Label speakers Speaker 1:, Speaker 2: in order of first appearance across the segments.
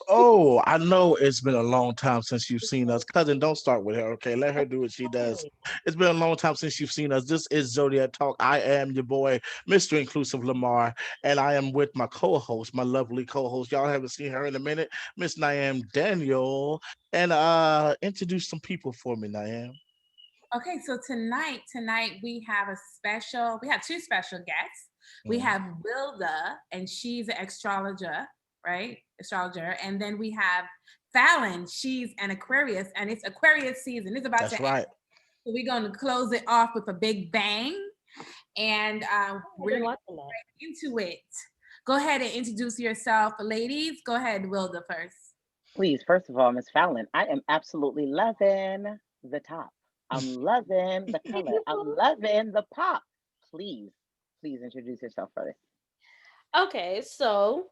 Speaker 1: Oh, I know it's been a long time since you've seen us. Cousin, don't start with her, okay? Let her do what she does.
Speaker 2: Okay.
Speaker 1: It's been a long time since you've seen us. This is Zodiac Talk. I am your boy, Mr. Inclusive Lamar, and I am with my co-host, my lovely co-host. Y'all haven't seen her in a minute, Miss Niam Daniel. And introduce some people for me, Niam.
Speaker 3: Okay, so tonight we have two special guests. We have Wilda, and she's an astrologer, right? Astrologer. And then we have Falynn, she's an Aquarius, and it's Aquarius season. It's about to
Speaker 1: That's
Speaker 3: end.
Speaker 1: right.
Speaker 3: So we're going to close it off with a big bang. And
Speaker 2: I've
Speaker 3: we're
Speaker 2: been
Speaker 3: going
Speaker 2: watching that.
Speaker 3: to get into it. Go ahead and introduce yourself, ladies. Go ahead, Wilda, first.
Speaker 4: Please, first of all, Miss Fallon, I am absolutely loving the top. I'm loving the color. I'm loving the pop. Please, please introduce yourself first.
Speaker 2: Okay, so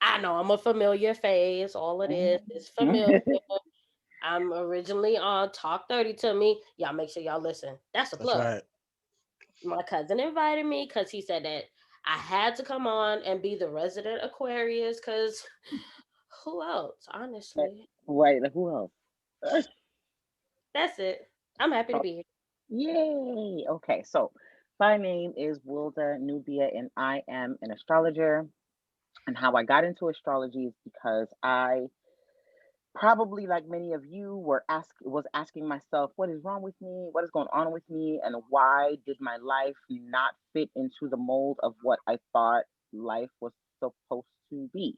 Speaker 2: I know I'm a familiar face. All of this
Speaker 4: Mhm.
Speaker 2: is familiar. I'm originally on Talk 30 to me. Y'all make sure y'all listen. That's a
Speaker 1: That's
Speaker 2: plug.
Speaker 1: right.
Speaker 2: My cousin invited me because he said that I had to come on and be the resident Aquarius because who else, honestly?
Speaker 4: Wait, who else?
Speaker 2: That's it. I'm happy to
Speaker 4: Oh,
Speaker 2: be here.
Speaker 4: yay. Okay, so my name is Wilda Nubia, and I am an astrologer. And how I got into astrology is because I probably, like many of you, was asking myself, what is wrong with me, what is going on with me, and why did my life not fit into the mold of what I thought life was supposed to be,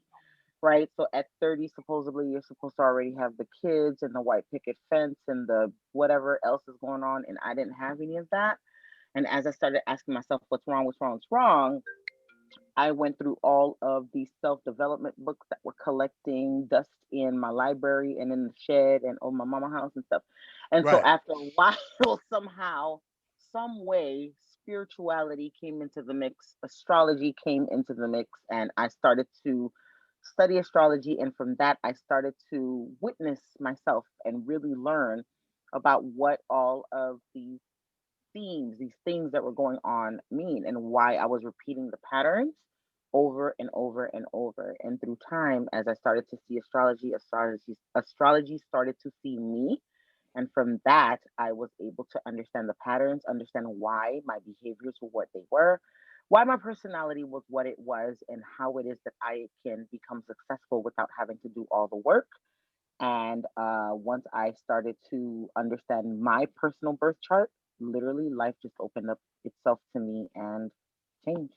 Speaker 4: right? So at 30, supposedly you're supposed to already have the kids and the white picket fence and the whatever else is going on, and I didn't have any of that. And as I started asking myself, what's wrong, what's wrong, I went through all of these self development books that were collecting dust in my library and in the shed and on my mama house and stuff. And so
Speaker 1: Right.
Speaker 4: after a while, somehow, some way, spirituality came into the mix, astrology came into the mix, and I started to study astrology. And from that, I started to witness myself and really learn about what all of these things that were going on mean and why I was repeating the patterns over and over and over. And through time, as I started to see astrology started to see me. And from that, I was able to understand the patterns, understand why my behaviors were what they were, why my personality was what it was, and how it is that I can become successful without having to do all the work. And once I started to understand my personal birth chart, literally life just opened up itself to me and changed.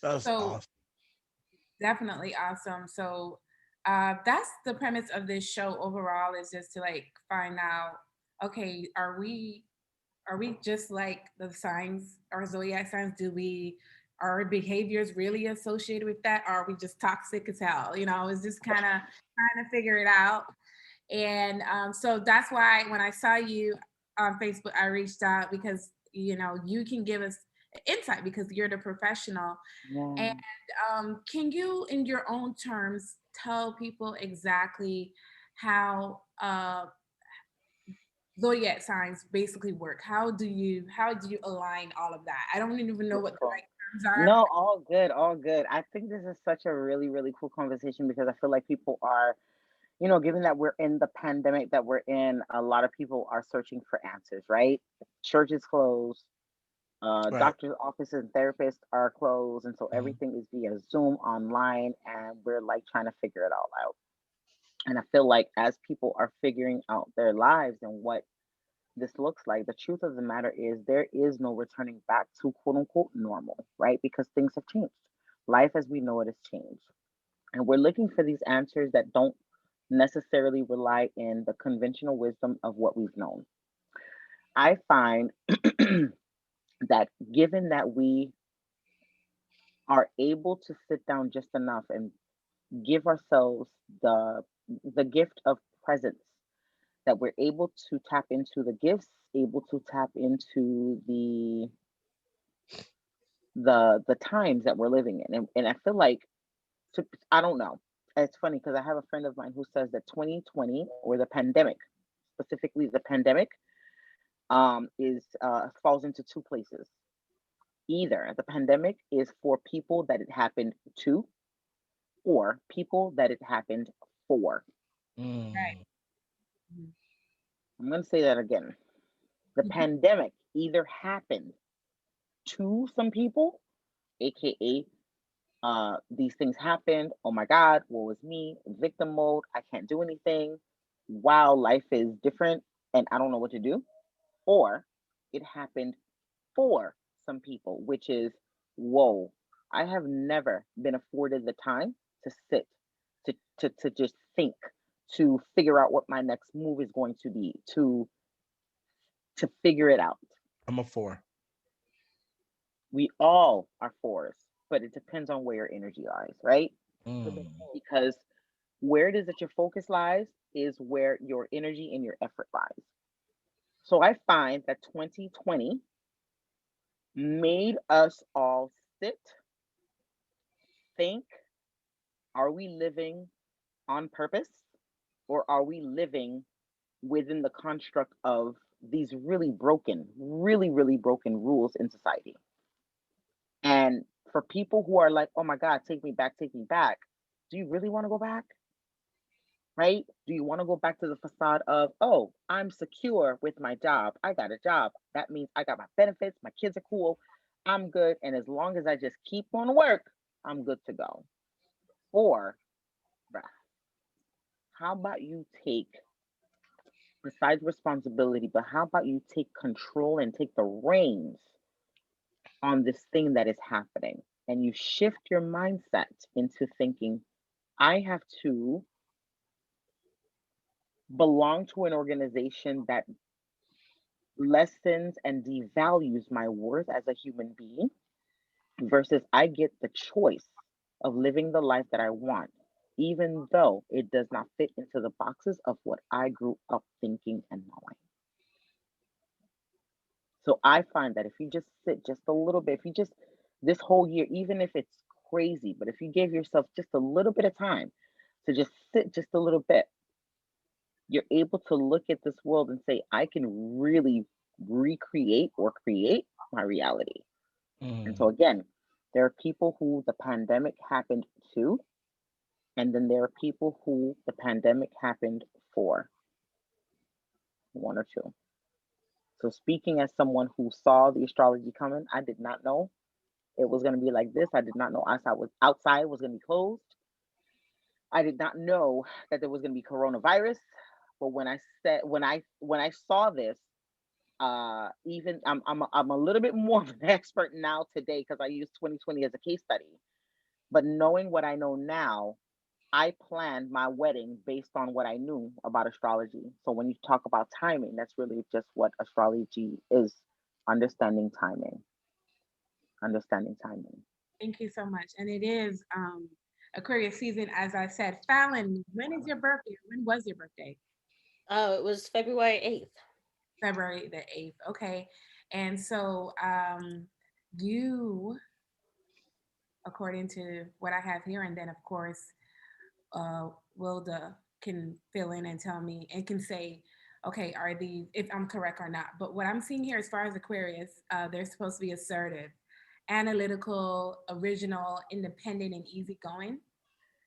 Speaker 1: That's
Speaker 3: So
Speaker 1: awesome.
Speaker 3: definitely awesome. So that's the premise of this show overall, is just to like find out, okay, are we just like the signs, our zodiac signs? Do we Are our behaviors really associated with that? Or are we just toxic as hell? It's just kind of trying to figure it out. And so that's why when I saw you on Facebook, I reached out because you can give us insight because you're the professional. And
Speaker 4: Yeah.
Speaker 3: can you, in your own terms, tell people exactly how zodiac signs basically work? How do you align all of that? I don't even know what the
Speaker 4: Cool.
Speaker 3: right terms are.
Speaker 4: No, all good, all good. I think this is such a really, really cool conversation because I feel like people are, given that we're in the pandemic that we're in, a lot of people are searching for answers, right? Churches closed,
Speaker 1: Right.
Speaker 4: doctors' offices and therapists are closed, and so
Speaker 1: Mhm.
Speaker 4: everything is via Zoom online, and we're like trying to figure it all out. And I feel like as people are figuring out their lives and what this looks like, the truth of the matter is there is no returning back to quote unquote normal, right? Because things have changed. Life as we know it has changed. And we're looking for these answers that don't necessarily rely in the conventional wisdom of what we've known. I find that given that we are able to sit down just enough and give ourselves the the gift of presence, that we're able to tap into the gifts, able to tap into the times that we're living in. And I feel like I don't know. It's funny because I have a friend of mine who says that 2020 or the pandemic, specifically the pandemic, is falls into two places. Either the pandemic is for people that it happened to, or people that it happened 4.
Speaker 1: Mm.
Speaker 3: Right. Mhm.
Speaker 4: I'm going to say that again. The pandemic either happened to some people, aka these things happened. Oh my God, what was me? Victim mode. I can't do anything. Wow, life is different and I don't know what to do. Or it happened for some people, which is, whoa, I have never been afforded the time to sit, to just think, to figure out what my next move is going to be, to figure it out.
Speaker 1: I'm a 4.
Speaker 4: We all are fours, but it depends on where your energy lies, right?
Speaker 1: Mm.
Speaker 4: Because where it is that your focus lies is where your energy and your effort lies. So I find that 2020 made us all sit, think, are we living on purpose or are we living within the construct of these really broken, really broken rules in society? And for people who are like, oh my God, take me back, do you really want to go back? Right? Do you want to go back to the facade of, oh, I'm secure with my job? I got a job. That means I got my benefits, my kids are cool, I'm good. And as long as I just keep on work, I'm good to go. Or, bruh, how about you take, besides responsibility, but how about you take control and take the reins on this thing that is happening? And you shift your mindset into thinking, I have to belong to an organization that lessens and devalues my worth as a human being versus I get the choice of living the life that I want, even though it does not fit into the boxes of what I grew up thinking and knowing. So I find that if you just sit just a little bit, if you just this whole year, even if it's crazy, but if you gave yourself just a little bit of time to just sit just a little bit, you're able to look at this world and say, I can really recreate or create my reality. And
Speaker 1: Mm.
Speaker 4: so, again, there are people who the pandemic happened to, and then there are people who the pandemic happened for, one or two. So, speaking as someone who saw the astrology coming, I did not know it was going to be like this. I did not know outside was going to be closed. I did not know that there was going to be coronavirus. But when I saw this, even I'm a little bit more of an expert now today because I used 2020 as a case study. But knowing what I know now, I planned my wedding based on what I knew about astrology. So when you talk about timing, that's really just what astrology is: understanding timing, understanding timing.
Speaker 3: Thank you so much. And it is Aquarius season, as I said. Falynn, when is your birthday? When was your birthday?
Speaker 2: Oh, it was February 8th.
Speaker 3: February the 8th. Okay. And so you, according to what I have here, and then of course, Wilda can fill in and tell me and can say, okay, are these, if I'm correct or not. But what I'm seeing here as far as Aquarius, they're supposed to be assertive, analytical, original, independent, and easygoing.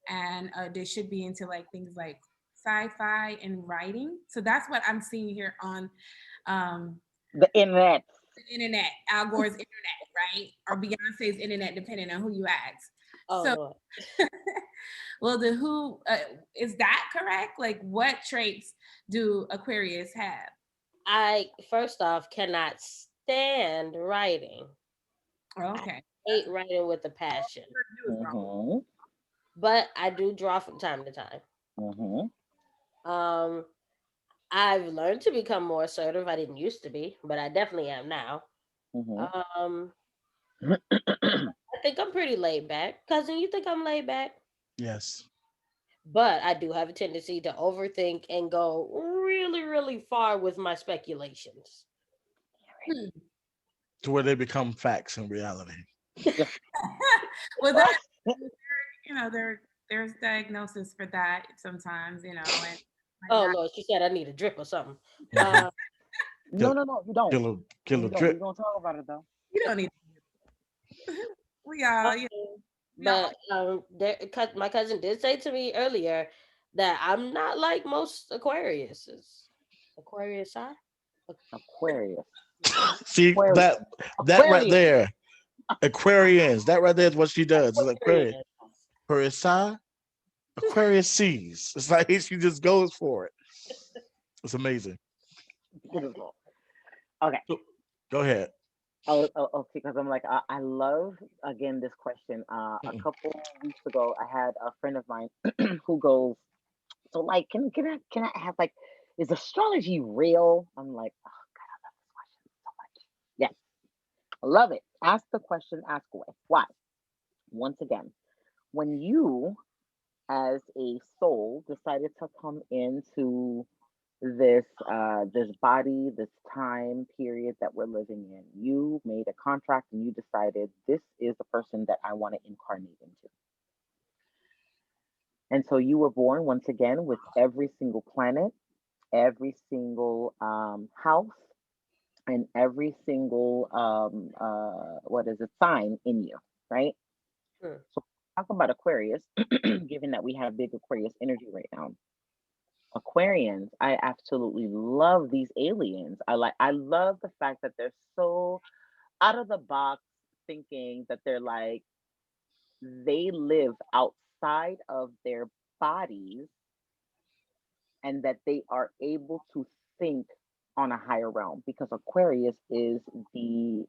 Speaker 3: And they should be into like things like sci-fi and writing. So that's what I'm seeing here on um,
Speaker 4: The internet.
Speaker 3: the internet, Al Gore's internet, right? Or Beyonce's internet, depending on who you ask.
Speaker 2: Oh
Speaker 3: So,
Speaker 2: Lord.
Speaker 3: well, the who is that correct? Like, what traits do Aquarius have?
Speaker 2: I first off cannot stand writing. I
Speaker 3: Okay,
Speaker 2: hate writing with a passion.
Speaker 4: Mm-hmm.
Speaker 2: But I do draw from time to time.
Speaker 4: Mm-hmm.
Speaker 2: Um, I've learned to become more assertive. I didn't used to be, but I definitely am now.
Speaker 4: Mm-hmm.
Speaker 2: Um, I think I'm pretty laid back. Cousin, you think I'm laid back?
Speaker 1: Yes.
Speaker 2: But I do have a tendency to overthink and go really, really far with my speculations.
Speaker 3: Hmm.
Speaker 1: To where they become facts in reality.
Speaker 3: Well, that there's diagnosis for that sometimes, and might
Speaker 2: Oh
Speaker 3: not.
Speaker 2: Lord, she said I need a drip or something.
Speaker 1: Mhm.
Speaker 4: No, no, no, you don't.
Speaker 1: Kill a
Speaker 4: You don't. We're
Speaker 1: drip.
Speaker 4: gonna talk about it though.
Speaker 3: You don't need. We
Speaker 2: Um,
Speaker 3: all, we all.
Speaker 2: but my cousin did say to me earlier, that I'm not like most Aquariuses. Aquarius, I.
Speaker 4: Aquarius.
Speaker 1: See
Speaker 4: Aquarius.
Speaker 1: that right
Speaker 4: Aquarius.
Speaker 1: there, Aquarians. That right there is what she does. It's Aquarius.
Speaker 2: Aquarius.
Speaker 1: Aquarius side, Aquarius sees. It's like she just goes for it. It's amazing.
Speaker 4: Beautiful. Okay.
Speaker 1: Go ahead.
Speaker 4: Okay, because I'm like, I love again this question. A couple weeks ago, I had a friend of mine who goes, so like, can I have like, is astrology real? I'm like, oh God, I love this question so much. Yes, I love it. Ask the question, ask away. Why? Once again, when you as a soul decided to come into this body, this time period that we're living in, you made a contract and you decided this is the person that I want to incarnate into. And so you were born once again with every single planet, every single house, and every single what is it, sign in you, right?
Speaker 2: Hmm.
Speaker 4: So talk about Aquarius, given that we have big Aquarius energy right now. Aquarians, I absolutely love these aliens. I love the fact that they're so out of the box thinking that they're like they live outside of their bodies and that they are able to think on a higher realm because Aquarius is the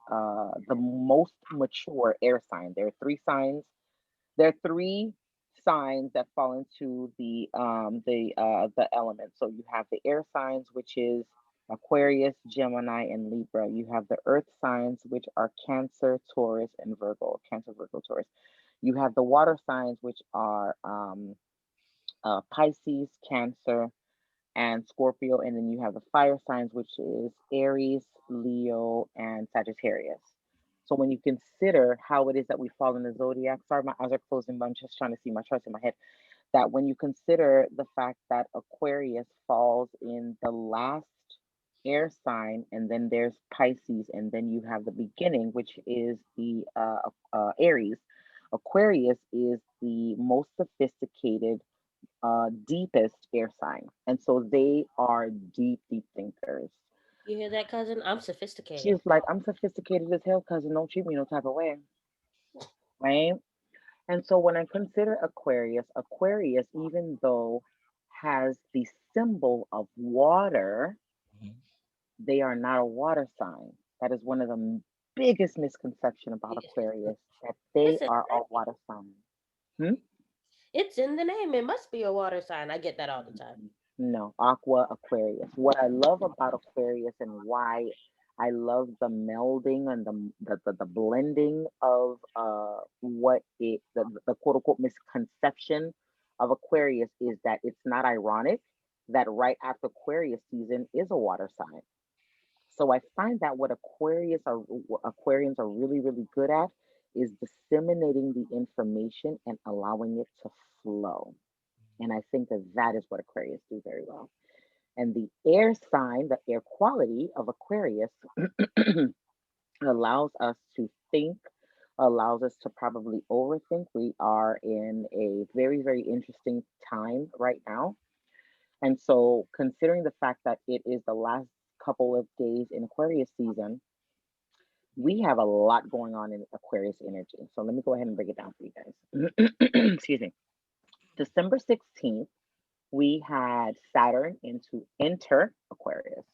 Speaker 4: most mature air sign. There are three signs. There are three signs that fall into the elements. So you have the air signs, which is Aquarius, Gemini, and Libra. You have the earth signs, which are Cancer, Taurus, and Virgo. Cancer, Virgo, Taurus. You have the water signs, which are Pisces, Cancer, and Scorpio. And then you have the fire signs, which is Aries, Leo, and Sagittarius. So when you consider how it is that we fall in the zodiac, sorry, my eyes are closing, but I'm just trying to see my charts in my head. That when you consider the fact that Aquarius falls in the last air sign, and then there's Pisces, and then you have the beginning, which is the Aries. Aquarius is the most sophisticated, deepest air sign, and so they are deep, deep thinkers.
Speaker 2: You hear that, cousin? I'm sophisticated.
Speaker 4: She's like, I'm sophisticated as hell, cousin. Don't treat me no type of way, right? And so when I consider Aquarius, Aquarius, even though has the symbol of water, they are not a water sign. That is one of the biggest misconception about Aquarius, that they
Speaker 2: It's in
Speaker 4: are
Speaker 2: the
Speaker 4: a
Speaker 2: name.
Speaker 4: water sign. Hmm?
Speaker 2: It's in the name. It must be a water sign. I get that all the time.
Speaker 4: No, Aqua Aquarius. What I love about Aquarius and why I love the melding and the blending of what it the quote unquote misconception of Aquarius is that it's not ironic that right after Aquarius season is a water sign. So I find that what Aquarians are really, really good at is disseminating the information and allowing it to flow. And I think that that is what Aquarius do very well. And the air sign, the air quality of Aquarius allows us to think, allows us to probably overthink. We are in a very, very interesting time right now. And so, considering the fact that it is the last couple of days in Aquarius season, we have a lot going on in Aquarius energy. So, let me go ahead and break it down for you guys. Excuse me. December 16th, we had Saturn into enter Aquarius.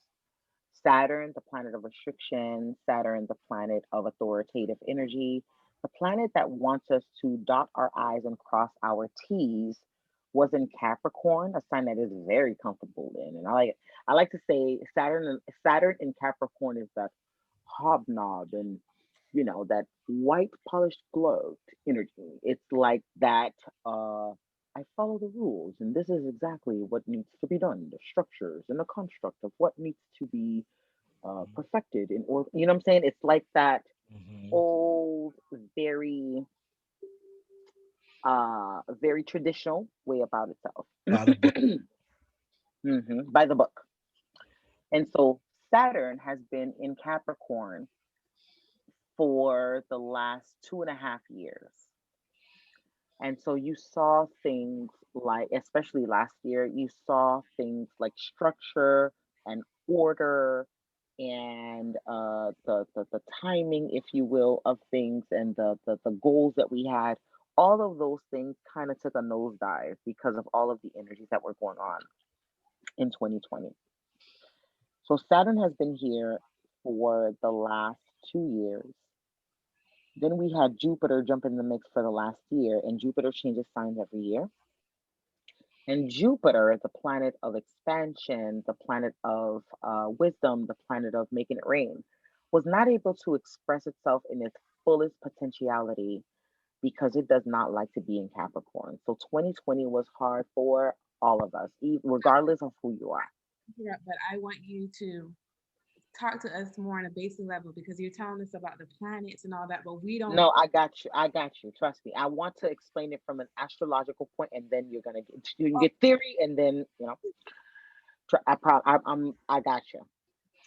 Speaker 4: Saturn, the planet of restriction, Saturn, the planet of authoritative energy, the planet that wants us to dot our I's and cross our T's, was in Capricorn, a sign that is very comfortable in. And I like to say Saturn in Capricorn is that hobnob and that white polished gloved energy. It's like that I follow the rules and this is exactly what needs to be done, the structures and the construct of what needs to be perfected in order. You know what I'm saying? It's like that
Speaker 1: Mhm.
Speaker 4: old, very traditional way about itself.
Speaker 1: By the book.
Speaker 4: By the book. And so Saturn has been in Capricorn for the last 2.5 years. And so you saw things like, especially last year, you saw things like structure and order and the timing, if you will, of things and the goals that we had. All of those things kind of took a nosedive because of all of the energies that were going on in 2020. So Saturn has been here for the last 2 years. Then we had Jupiter jump in the mix for the last year, and Jupiter changes signs every year. And Jupiter, the planet of expansion, the planet of wisdom, the planet of making it rain, was not able to express itself in its fullest potentiality because it does not like to be in Capricorn. So 2020 was hard for all of us, regardless of who you are.
Speaker 3: Yeah, but I want you to talk to us more on a basic level because you're telling us about the planets and all that, but we don't.
Speaker 4: No, I got you. I got you. Trust me. I want to explain it from an astrological point, and then you're gonna get you can get theory, and then I got you.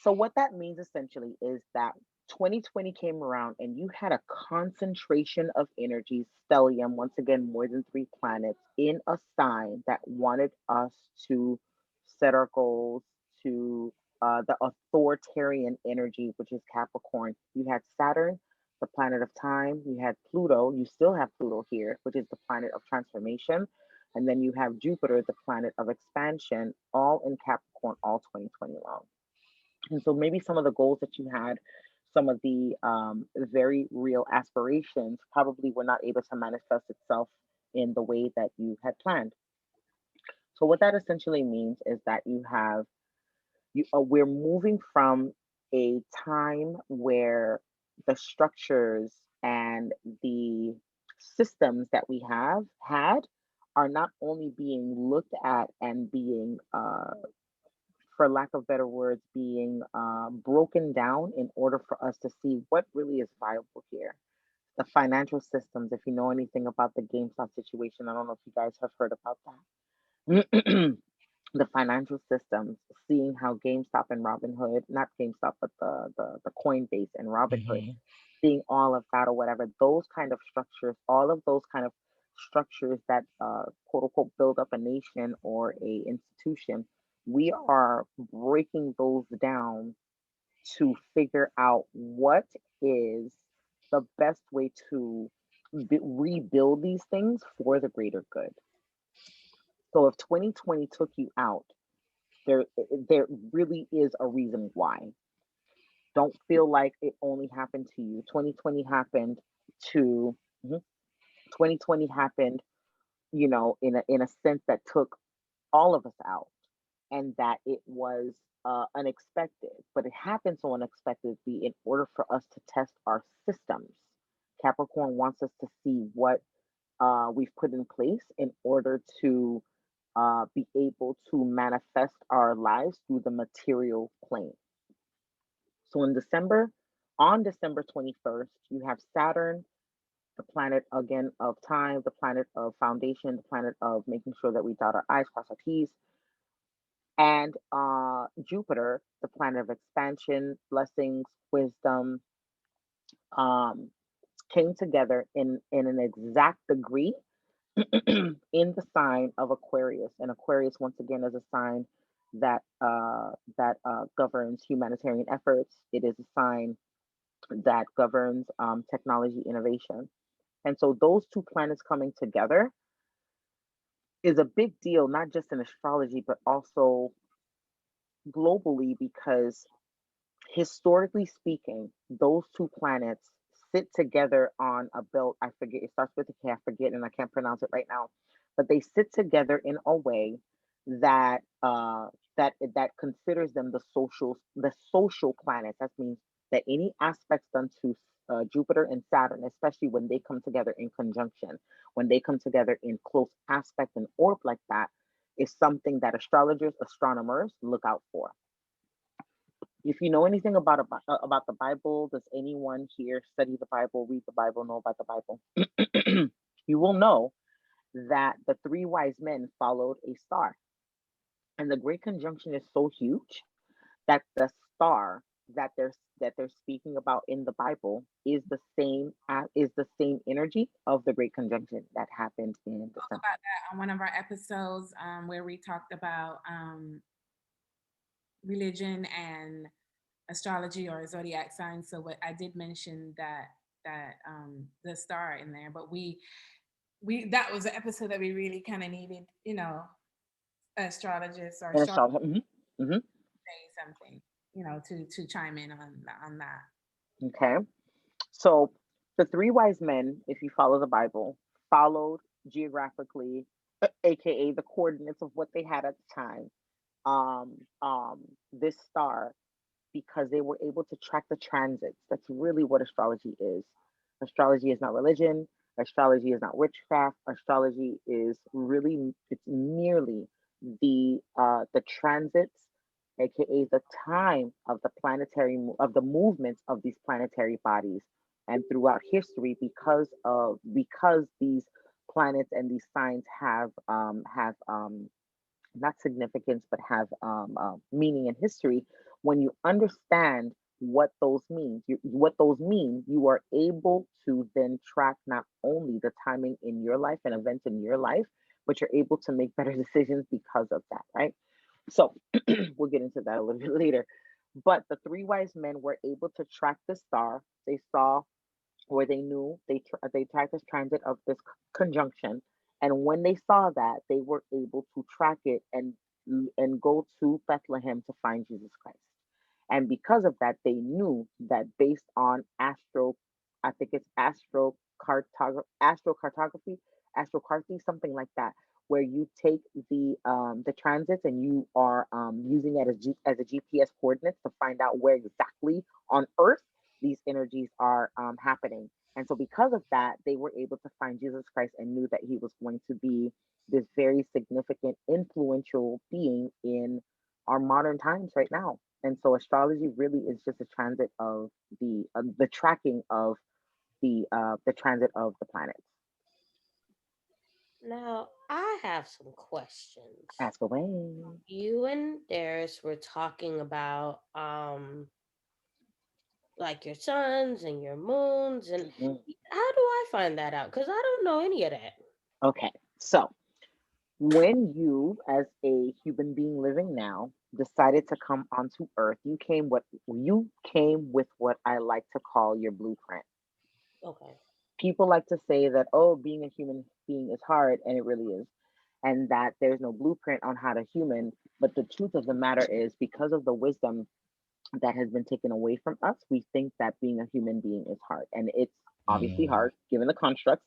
Speaker 4: So what that means essentially is that 2020 came around and you had a concentration of energy, stellium, once again, more than three planets in a sign that wanted us to set our goals to the authoritarian energy, which is Capricorn. You had Saturn, the planet of time. You had Pluto. You still have Pluto here, which is the planet of transformation. And then you have Jupiter, the planet of expansion, all in Capricorn, all 2020 long. And so maybe some of the goals that you had, some of the very real aspirations probably were not able to manifest itself in the way that you had planned. So what that essentially means is that we're moving from a time where the structures and the systems that we have had are not only being looked at and being for lack of better words, being broken down in order for us to see what really is viable here. The financial systems, if you know anything about the GameStop situation, I don't know if you guys have heard about that. The financial systems, seeing how GameStop and Robinhood, not GameStop, but the Coinbase and Robinhood,
Speaker 1: Mhm.
Speaker 4: seeing all of that or whatever, those kind of structures, all of those kind of structures that quote unquote build up a nation or a institution, we are breaking those down to figure out what is the best way to rebuild these things for the greater good. So if 2020 took you out, there really is a reason why. Don't feel like it only happened to you. 2020 happened to mhm, 2020 happened, in a sense that took all of us out, and that it was unexpected, but it happened so unexpectedly in order for us to test our systems. Capricorn wants us to see what we've put in place in order to be able to manifest our lives through the material plane. So on December 21st, you have Saturn, the planet again of time, the planet of foundation, the planet of making sure that we dot our I's, cross our T's, and Jupiter, the planet of expansion, blessings, wisdom, um, came together in an exact degree in the sign of Aquarius. And Aquarius, once again, is a sign that governs humanitarian efforts. It is a sign that governs technology innovation. And so those two planets coming together is a big deal, not just in astrology, but also globally, because historically speaking, those two planets sit together on a belt. I forget, it starts with a K, I forget, and I can't pronounce it right now. But they sit together in a way that that considers them the social planets. That means that any aspects done to Jupiter and Saturn, especially when they come together in conjunction, when they come together in close aspect and orb like that, is something that astrologers, astronomers look out for. If you know anything about the Bible, does anyone here study the Bible, read the Bible, know about the Bible? You will know that the three wise men followed a star, and the Great Conjunction is so huge that the star that they're speaking about in the Bible is the same energy of the Great Conjunction that happened in
Speaker 3: Spoke
Speaker 4: December.
Speaker 3: about that on one of our episodes where we talked about religion and astrology or zodiac signs. So what I did mention that the star in there, but we that was an episode that we really kind of needed, astrologists or
Speaker 4: And
Speaker 3: astrology
Speaker 4: astrology. Hmm.
Speaker 3: say something, to chime in on that.
Speaker 4: Okay. So the three wise men, if you follow the Bible, followed geographically, aka the coordinates of what they had at the time, this star, because they were able to track the transits. That's really what astrology is. Astrology is not religion. Astrology is not witchcraft. Astrology is really, it's merely the transits, aka the time of the of the movements of these planetary bodies. And throughout history, because these planets and these signs have not significance, but have meaning in history. When you understand what those mean, you are able to then track not only the timing in your life and events in your life, but you're able to make better decisions because of that, right? So we'll get into that a little bit later. But the three wise men were able to track the star. They saw, where they knew they tracked this transit of this conjunction, and when they saw that, they were able to track it and go to Bethlehem to find Jesus Christ. And because of that, they knew that based on I think it's astrocartography, astrocarthy, something like that, where you take the transits and you are using it as a GPS coordinates to find out where exactly on Earth these energies are happening. And so, because of that, they were able to find Jesus Christ and knew that he was going to be this very significant, influential being in our modern times right now. And so, astrology really is just a transit of the tracking of the transit of the planets.
Speaker 2: Now, I have some questions.
Speaker 4: Ask away.
Speaker 2: You and Darius were talking about like your suns and your moons, and
Speaker 4: Mhm.
Speaker 2: how do I find that out? Because I don't know any of that.
Speaker 4: Okay, so when you, as a human being living now, decided to come onto Earth, you came with what I like to call your blueprint.
Speaker 2: Okay.
Speaker 4: People like to say that, oh, being a human being is hard, and it really is, and that there's no blueprint on how to human. But the truth of the matter is, because of the wisdom that has been taken away from us, we think that being a human being is hard, and it's obviously
Speaker 1: Mm.
Speaker 4: hard given the constructs.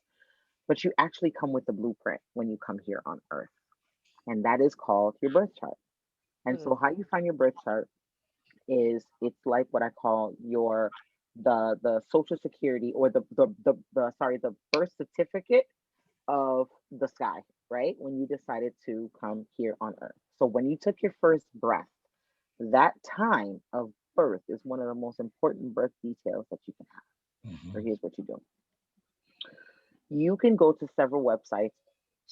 Speaker 4: But you actually come with the blueprint when you come here on Earth, and that is called your birth chart. And
Speaker 2: Mm.
Speaker 4: so, how you find your birth chart is, it's like what I call your the social security, or the birth certificate of the sky, right? When you decided to come here on Earth. So when you took your first breath, that time of birth is one of the most important birth details that you can have. So
Speaker 1: Mhm.
Speaker 4: here's what you do. You can go to several websites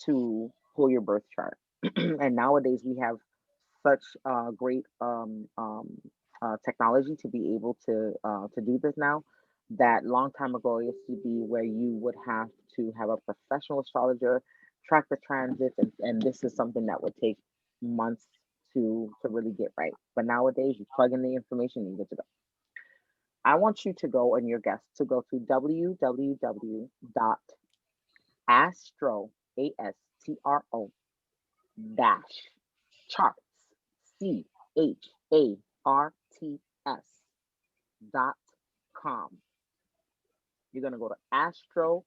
Speaker 4: to pull your birth chart. And nowadays we have such great technology to be able to do this now. That long time ago it used to be where you would have to have a professional astrologer track the transits, and this is something that would take months to really get right. But nowadays you plug in the information and you get to go. I want you to go, and your guests to go to www dot astro astro dash charts charts You're going to go to astro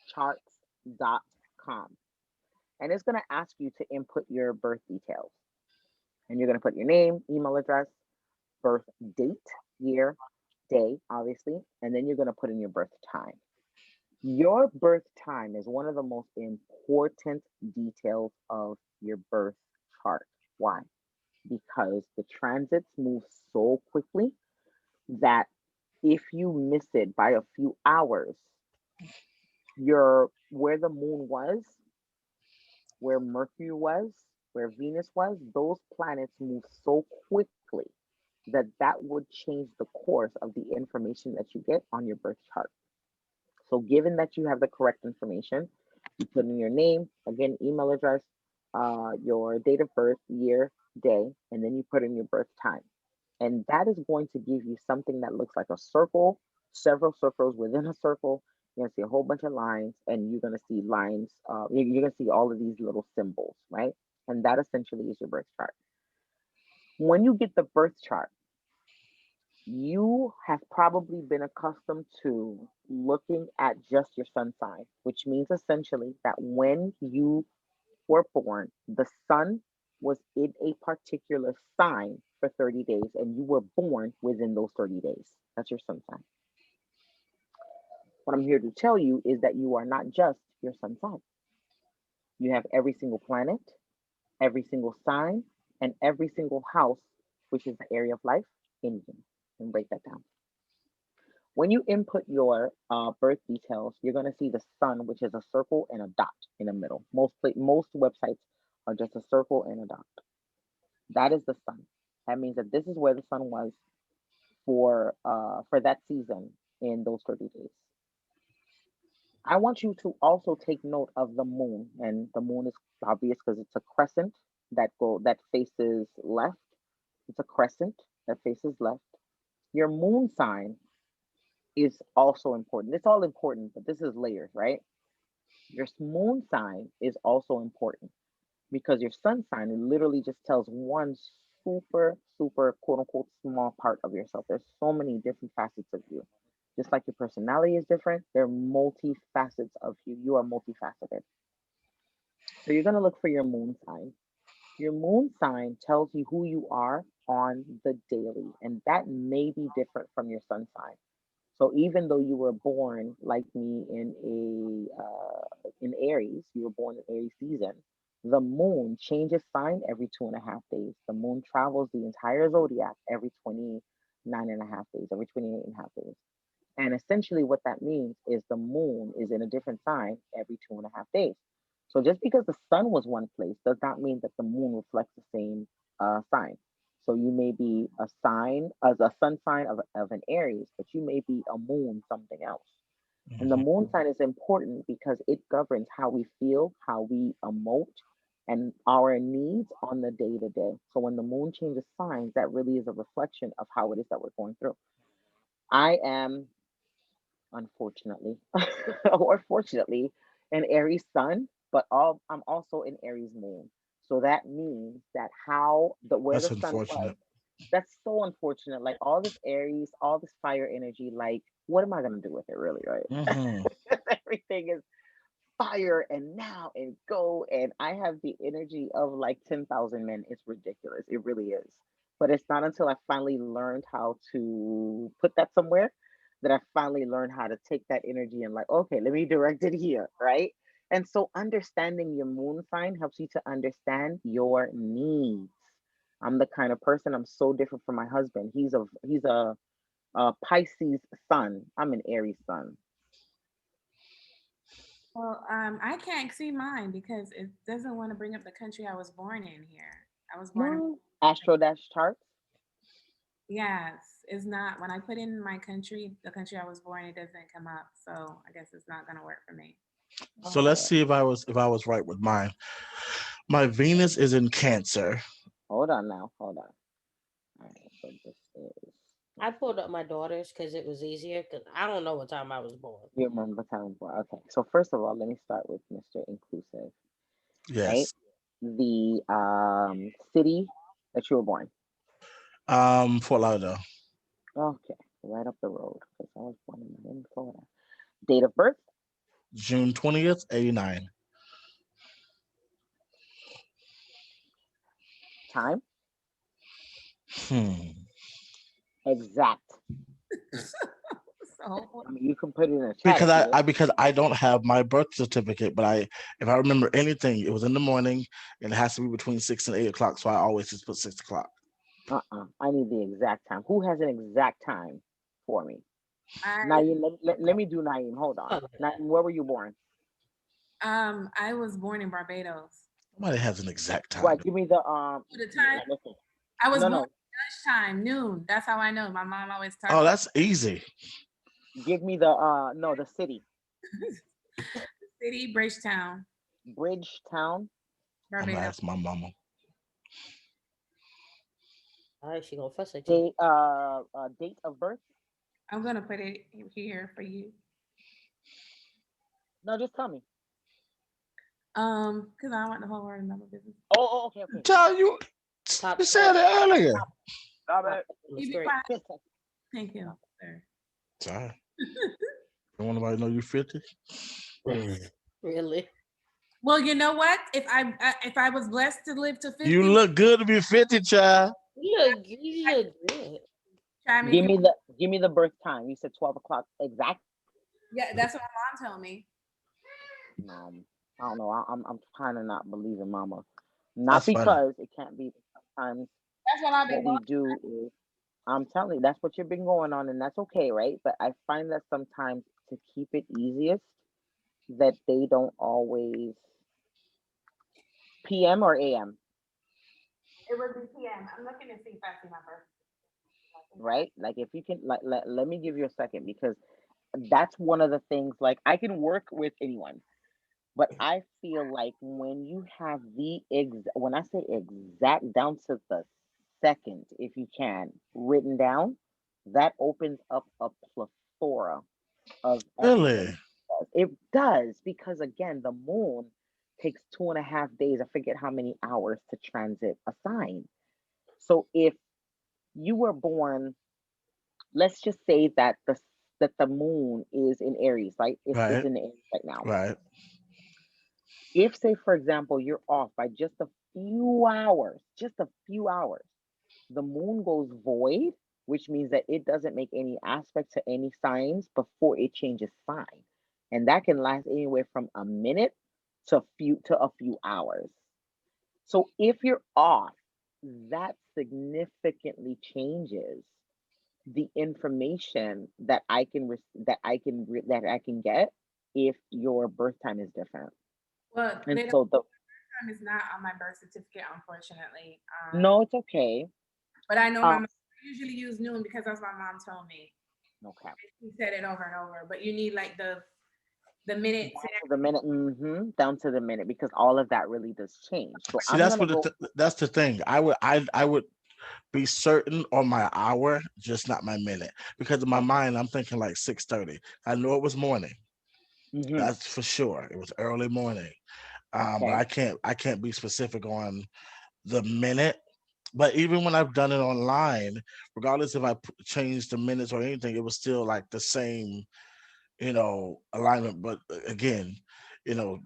Speaker 4: charts.com, and it's going to ask you to input your birth details, and you're going to put your name, email address, birth date, year, day, obviously, and then you're going to put in your birth time. Your birth time is one of the most important details of your birth chart. Why? Because the transits move so quickly that if you miss it by a few hours, your where the moon was, where Mercury was, where Venus was, those planets move so quickly that would change the course of the information that you get on your birth chart. So, given that you have the correct information, you put in your name, again, email address, your date of birth, year, day, and then you put in your birth time. And that is going to give you something that looks like a circle, several circles within a circle. You're going to see a whole bunch of lines, and you're going to see lines, you're going to see all of these little symbols, right? And that essentially is your birth chart. When you get the birth chart, you have probably been accustomed to looking at just your sun sign, which means essentially that when you were born, the sun was in a particular sign for 30 days and you were born within those 30 days. That's your sun sign. What I'm here to tell you is that you are not just your sun sign. You have every single planet, every single sign, and every single house, which is the area of life, in you. And break that down. When you input your birth details, you're going to see the sun, which is a circle and a dot in the middle. Most websites are just a circle and a dot. That is the sun. That means that this is where the sun was for that season in those 30 days. I want you to also take note of the moon, and the moon is obvious because it's a crescent that faces left. It's a crescent that faces left. Your moon sign is also important. It's all important, but this is layers, right? Your moon sign is also important because your sun sign literally just tells one super, super quote unquote small part of yourself. There's so many different facets of you. Just like your personality is different, there are multi-facets of you. You are multifaceted. So you're going to look for your moon sign. Your moon sign tells you who you are on the daily, and that may be different from your sun sign. So even though you were born like me in Aries, you were born in Aries season. The moon changes sign every 2.5 days. The moon travels the entire zodiac every 29.5 days, every 28.5 days. And essentially, what that means is the moon is in a different sign every 2.5 days. So just because the sun was one place does not mean that the moon reflects the same sign. So you may be a sign as a sun sign of an Aries, but you may be a moon something else. And the
Speaker 1: Mhm.
Speaker 4: moon sign is important because it governs how we feel, how we emote, and our needs on the day to day. So when the moon changes signs, that really is a reflection of how it is that we're going through. I am unfortunately, or fortunately, an Aries sun, but I'm also an Aries moon. So that means that how the where
Speaker 1: That's
Speaker 4: the sun was,
Speaker 1: unfortunate.
Speaker 4: that's so unfortunate. Like all this Aries, all this fire energy, like what am I gonna do with it really, right?
Speaker 1: Hmm.
Speaker 4: Everything is fire and now and go. And I have the energy of like 10,000 men. It's ridiculous. It really is. But it's not until I finally learned how to put that somewhere that I finally learned how to take that energy and, like, okay, let me direct it here, right? And so understanding your moon sign helps you to understand your needs. I'm the kind of person, I'm so different from my husband. He's a Pisces sun. I'm an Aries sun.
Speaker 3: Well, I can't see mine because it doesn't want to bring up the country I was born in here. I was born in,
Speaker 4: No. Astro dash charts.
Speaker 3: yes, it's not. When I put in my country, the country I was born, it doesn't come up. So I guess it's not gonna work for me.
Speaker 1: So let's
Speaker 4: Oh,
Speaker 1: see if I was right with mine. My Venus is in Cancer.
Speaker 4: hold on now. Hold on. All right. So this is,
Speaker 2: I pulled up my daughter's because it was easier. Because I don't know what time I was born.
Speaker 4: you remember time. Okay. So first of all, let me start with Mr. Inclusive, right?
Speaker 1: Yes.
Speaker 4: The city that you were born.
Speaker 1: Fort Lauderdale.
Speaker 4: Okay. Right up the road because I was born in Miami, Florida. Date of birth,
Speaker 1: June 20th, 89.
Speaker 4: time,
Speaker 1: Hmm.
Speaker 4: exact.
Speaker 3: So
Speaker 4: I mean, you can put it in a chat
Speaker 1: Because
Speaker 4: if you
Speaker 1: I
Speaker 4: want.
Speaker 1: because I don't have my birth certificate, but if I remember anything, it was in the morning and it has to be between 6 and 8 o'clock. So I always just put 6 o'clock.
Speaker 4: I need the exact time. Who has an exact time for me?
Speaker 3: I
Speaker 4: Naeem, let me do Naeem. Hold on.
Speaker 2: Fuck
Speaker 4: Naeem,
Speaker 2: that.
Speaker 4: where were you born?
Speaker 3: I was born in Barbados.
Speaker 1: Nobody has an exact
Speaker 4: Right.
Speaker 1: time.
Speaker 4: Give me the
Speaker 3: Oh, the time
Speaker 4: listen.
Speaker 3: I was
Speaker 4: No,
Speaker 3: born
Speaker 4: no.
Speaker 3: Lunchtime, noon. That's how I know. My mom always talks.
Speaker 1: Oh, that's easy.
Speaker 4: Give me the no, the city.
Speaker 3: City, Bridgetown,
Speaker 4: Bridgetown.
Speaker 1: I'm gonna
Speaker 3: Barbados.
Speaker 1: ask my mama.
Speaker 2: All right, she gonna fuss at you.
Speaker 4: Date of birth.
Speaker 3: I'm gonna put it here for you.
Speaker 4: No, just tell me.
Speaker 3: Because I want the whole world to know my business.
Speaker 4: Oh, okay, okay.
Speaker 1: Tell you,
Speaker 2: Top
Speaker 1: you said it earlier.
Speaker 4: Got it.
Speaker 2: That's
Speaker 3: You be
Speaker 2: great.
Speaker 3: quiet. Thank you, sir.
Speaker 1: Sorry. Don't want nobody to know you 50.
Speaker 2: Really?
Speaker 3: Well, you know what? If I was blessed to live to 50,
Speaker 1: You look good to be 50, child.
Speaker 2: You look good.
Speaker 3: try me.
Speaker 4: Give me the birth time. You said 12 o'clock exact.
Speaker 3: Yeah, that's what my mom told me.
Speaker 4: I don't know. I'm kind of not believing Mama. Not
Speaker 1: That's funny.
Speaker 4: because it can't be. Sometimes
Speaker 3: That's what I've
Speaker 4: what
Speaker 3: been
Speaker 4: we
Speaker 3: going.
Speaker 4: do is, I'm telling you, that's what you've been going on, and that's okay, right? But I find that sometimes to keep it easiest, that they don't always PM or AM,
Speaker 3: It would be PM. I'm looking to see if I see my birth.
Speaker 4: right? Like if you can, like, let me give you a second because that's one of the things. Like I can work with anyone, but I feel like when you have when I say exact down to the second, if you can, written down, that opens up a plethora of evidence.
Speaker 1: Really?
Speaker 4: It does, because again, the moon takes 2.5 days, I forget how many hours to transit a sign. So if you were born, let's just say that the moon is in Aries, right? It's
Speaker 1: Right.
Speaker 4: in Aries right now.
Speaker 1: Right.
Speaker 4: If, say, for example, you're off by just a few hours, the moon goes void, which means that it doesn't make any aspect to any signs before it changes sign. And that can last anywhere from a minute to a few hours. So if you're off, that significantly changes the information that I can get if your birth time is different.
Speaker 3: Well,
Speaker 4: And
Speaker 3: they don't.
Speaker 4: so the
Speaker 3: Time is not on my birth certificate, unfortunately.
Speaker 4: no, it's okay.
Speaker 3: But I know my
Speaker 4: Um,
Speaker 3: mom usually use noon because that's what my mom told me.
Speaker 4: okay.
Speaker 3: She said it over and over. But you need like the minutes.
Speaker 4: Down to the minute, down to the minute, because all of that really does change. So
Speaker 1: See,
Speaker 4: I'm
Speaker 1: that's
Speaker 4: gonna
Speaker 1: what
Speaker 4: go.
Speaker 1: that's the thing. I would be certain on my hour, just not my minute, because in my mind I'm thinking like 6:30. I know it was morning.
Speaker 4: hmm
Speaker 1: That's for sure. It was early morning. But
Speaker 4: Okay.
Speaker 1: I can't be specific on the minute. But even when I've done it online, regardless if I changed the minutes or anything, it was still like the same, alignment. But again,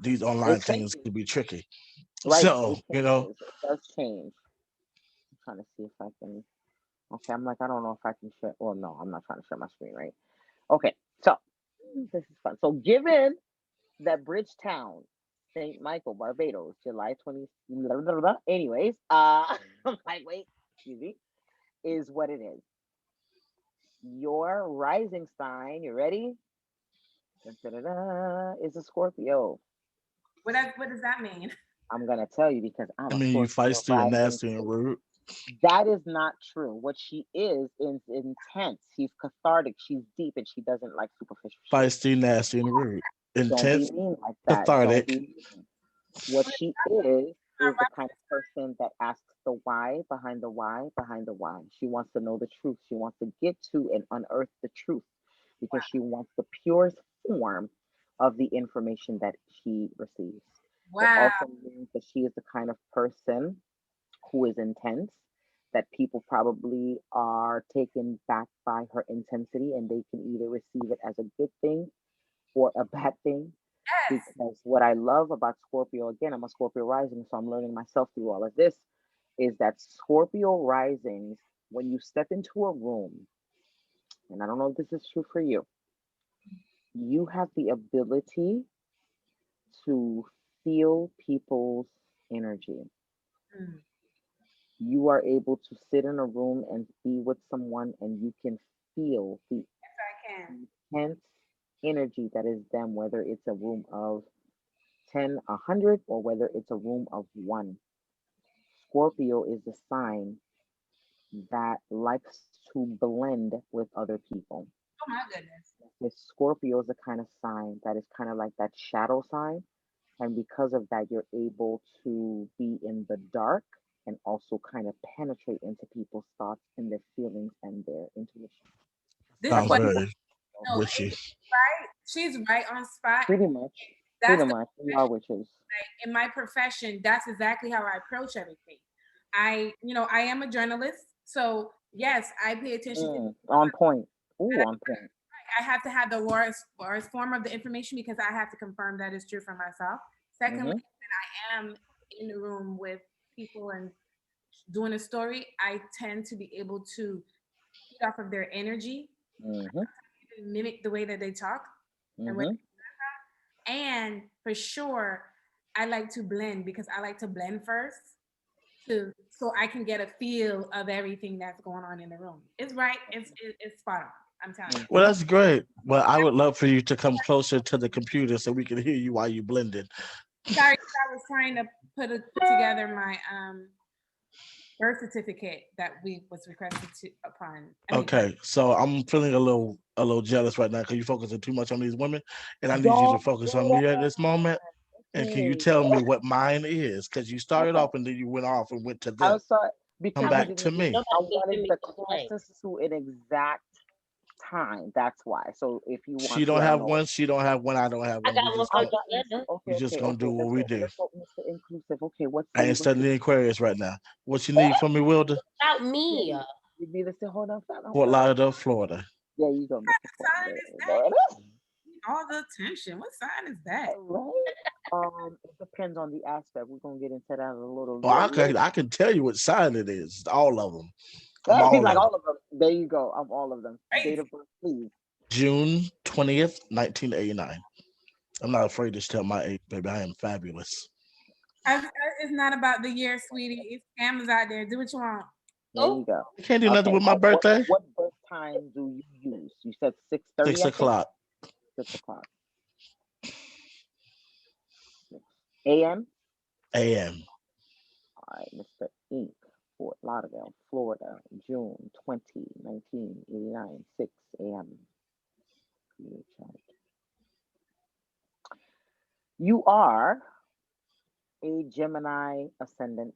Speaker 1: these online
Speaker 4: It
Speaker 1: things
Speaker 4: changes,
Speaker 1: could be tricky.
Speaker 4: right?
Speaker 1: So,
Speaker 4: It changes. It does change. I'm trying to see if I can. Okay, I'm like, I don't know if I can share. Well, no, I'm not trying to share my screen, right? Okay, so this is fun. So, given that Bridgetown, St. Michael, Barbados, July 20. Blah, blah, blah, anyways, I'm like, wait, excuse me, is what it is. Your rising sign, you ready? Da-da-da-da, is a Scorpio.
Speaker 3: What does that mean?
Speaker 4: I'm gonna tell you because I'm
Speaker 1: I
Speaker 4: a
Speaker 1: mean, you
Speaker 4: Scorpio
Speaker 1: feisty and
Speaker 4: rising
Speaker 1: nasty and
Speaker 4: too.
Speaker 1: rude.
Speaker 4: That is not true. What she is intense. She's cathartic. She's deep, and she doesn't like superficial shit.
Speaker 1: Feisty, nasty, and rude.
Speaker 4: Don't be
Speaker 1: Intense,
Speaker 4: mean like that. Don't be
Speaker 1: cathartic.
Speaker 4: mean. What she is the kind of person that asks the why behind the why behind the why. She wants to know the truth. She wants to get to and unearth the truth because she wants the purest form of the information that she receives. It
Speaker 3: Wow.
Speaker 4: also means that she is the kind of person who is intense, that people probably are taken back by her intensity and they can either receive it as a good thing or a bad thing.
Speaker 3: Yes.
Speaker 4: Because what I love about Scorpio, again, I'm a Scorpio rising, so I'm learning myself through all of this, is that Scorpio risings, when you step into a room, and I don't know if this is true for you have the ability to feel people's energy.
Speaker 3: Mm.
Speaker 4: You are able to sit in a room and be with someone and you can feel the
Speaker 3: Yes, I can.
Speaker 4: intense energy that is them, whether it's a room of 10, 100, or whether it's a room of one. Scorpio is the sign that likes to blend with other people.
Speaker 3: Oh my goodness.
Speaker 4: The Scorpio is the kind of sign that is kind of like that shadow sign. And because of that, you're able to be in the dark and also kind of penetrate into people's thoughts and their feelings and their intuition.
Speaker 3: This
Speaker 4: That's
Speaker 1: Sounds
Speaker 4: why
Speaker 3: what
Speaker 4: people
Speaker 1: very
Speaker 3: no,
Speaker 1: wishy.
Speaker 3: right? She's right on spot.
Speaker 4: pretty much,
Speaker 3: That's
Speaker 4: pretty
Speaker 3: the
Speaker 4: much, we are witches.
Speaker 3: in my profession, that's exactly how I approach everything. I am a journalist, so yes, I pay attention to.
Speaker 4: On point. Ooh, on point.
Speaker 3: I have to have the largest form of the information because I have to confirm that it's true for myself. Secondly,
Speaker 4: Mm-hmm.
Speaker 3: when I am in the room with people and doing a story, I tend to be able to feed off of their energy,
Speaker 4: Mm-hmm.
Speaker 3: mimic the way that they talk, and what
Speaker 4: Mm-hmm.
Speaker 3: and for sure, I like to blend because I like to blend first to so I can get a feel of everything that's going on in the room. It's right. It's spot on. I'm telling you.
Speaker 1: Well,
Speaker 4: Mm-hmm.
Speaker 1: that's great. Well, I would love for you to come closer to the computer so we can hear you while you blended.
Speaker 3: Sorry, I was trying to put together my birth certificate that we was requested to upon. I mean,
Speaker 1: Okay, so I'm feeling a little jealous right now because you're focusing too much on these women, and I need you to
Speaker 4: Don't
Speaker 1: focus on
Speaker 4: do
Speaker 1: me at this moment. And can you
Speaker 4: that.
Speaker 1: tell me what mine is? Because you started
Speaker 4: Okay.
Speaker 1: off and then you went off and went to
Speaker 4: I'm
Speaker 1: them.
Speaker 4: sorry
Speaker 1: Come
Speaker 2: I
Speaker 4: because you
Speaker 2: want
Speaker 1: back
Speaker 4: didn't.
Speaker 1: to me.
Speaker 4: I
Speaker 2: nobody giving
Speaker 4: wanted
Speaker 2: me
Speaker 4: the
Speaker 2: complaint.
Speaker 4: closest to an exact time. That's why. So if you
Speaker 1: She
Speaker 4: want to,
Speaker 1: don't
Speaker 4: I don't
Speaker 1: have
Speaker 4: know.
Speaker 1: one. She don't have one. I don't have
Speaker 2: I
Speaker 1: one.
Speaker 2: got one
Speaker 4: I
Speaker 2: for
Speaker 4: got you.
Speaker 2: Joanna.
Speaker 4: Okay,
Speaker 1: We
Speaker 4: okay,
Speaker 1: just gonna
Speaker 4: okay.
Speaker 1: do what we do.
Speaker 4: Let's go, Mr. Inclusive. Okay,
Speaker 1: I ain't
Speaker 4: what's
Speaker 1: studying
Speaker 4: the
Speaker 1: the Aquarius right now. What you
Speaker 4: eh?
Speaker 1: need from me, Wilder?
Speaker 2: About
Speaker 4: Yeah,
Speaker 2: me.
Speaker 4: you need to say, hold on, fat, I'm
Speaker 1: Fort
Speaker 4: fat.
Speaker 1: Lauderdale, Florida.
Speaker 4: There you go, Mr.
Speaker 3: sign
Speaker 4: Portland.
Speaker 3: is that?
Speaker 4: There it is.
Speaker 3: All the attention. What sign is that?
Speaker 4: All right. It depends on the aspect. We're gonna get into that a little
Speaker 1: Well,
Speaker 4: bit
Speaker 1: I
Speaker 4: later.
Speaker 1: can tell you what sign it is. All of them. I'm all
Speaker 4: Like
Speaker 1: of them.
Speaker 4: all of them. There you go. Of all of them. Date
Speaker 3: Crazy.
Speaker 4: of birth, please.
Speaker 1: June 20th, 1989. I'm not afraid to tell my age, baby. I am fabulous.
Speaker 3: It's not about the year, sweetie. It's scammers out there. Do what you want.
Speaker 4: There you
Speaker 2: Oh,
Speaker 4: go.
Speaker 1: I can't do nothing
Speaker 4: Okay.
Speaker 1: with my birthday.
Speaker 4: What birth time do you use? You said 6:30,
Speaker 1: Six
Speaker 4: I think.
Speaker 1: o'clock
Speaker 4: 6 o'clock. A.M.
Speaker 1: a.m.
Speaker 4: All right, Mr. Inc. Fort Lauderdale, Florida, June 20, 1989, 6 a.m. Create chart. You are a Gemini ascendant.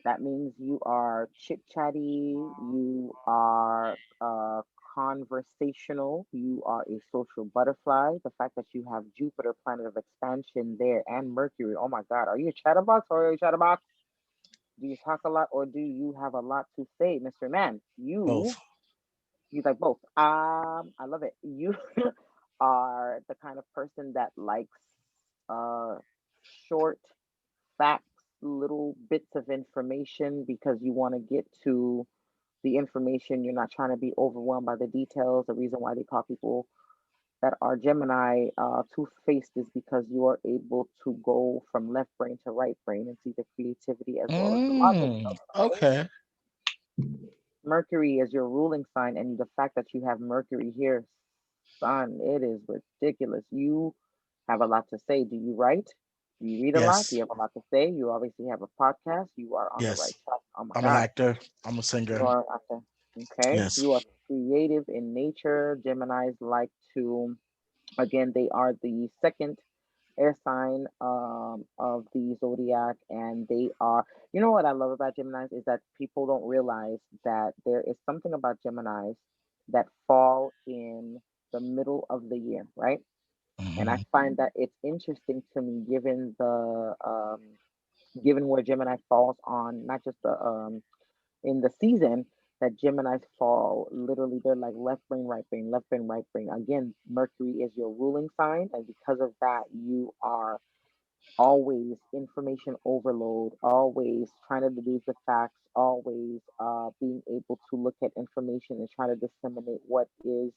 Speaker 4: That means you are chit chatty, you are conversational, you are a social butterfly. The fact that you have Jupiter, planet of expansion there, and Mercury. Oh my God, are you a chatterbox or are you a chatterbox? Do you talk a lot or do you have a lot to say, Mr. Man?
Speaker 1: Both.
Speaker 4: You like both. I love it. You are the kind of person that likes uh short facts, little bits of information because you want to get to the information. You're not trying to be overwhelmed by the details. The reason why they call people that are Gemini two-faced is because you are able to go from left brain to right brain and see the creativity as well as the logic of it, right?
Speaker 1: Okay.
Speaker 4: Mercury is your ruling sign, and the fact that you have Mercury here, son, it is ridiculous. You have a lot to say. Do you write? Do you read a lot? Do
Speaker 1: Yes.
Speaker 4: you have a lot to say? You obviously have a podcast. You are on the right
Speaker 1: Yes.
Speaker 4: track. Oh my
Speaker 1: I'm an
Speaker 4: God.
Speaker 1: actor. I'm a
Speaker 4: You
Speaker 1: singer.
Speaker 4: are okay. Okay.
Speaker 1: Yes.
Speaker 4: You are creative in nature. Geminis like to, again, they are the second air sign of the zodiac, and they are, you know what I love about Geminis is that people don't realize that there is something about Geminis that fall in the middle of the year, right? And I
Speaker 1: Hmm.
Speaker 4: find that it's interesting to me given the given where Gemini falls on not just the in the season, that Geminis fall literally, they're like left brain, right brain, left brain, right brain. Again, Mercury is your ruling sign, and because of that, you are always information overload, always trying to deduce the facts, always being able to look at information and try to disseminate what is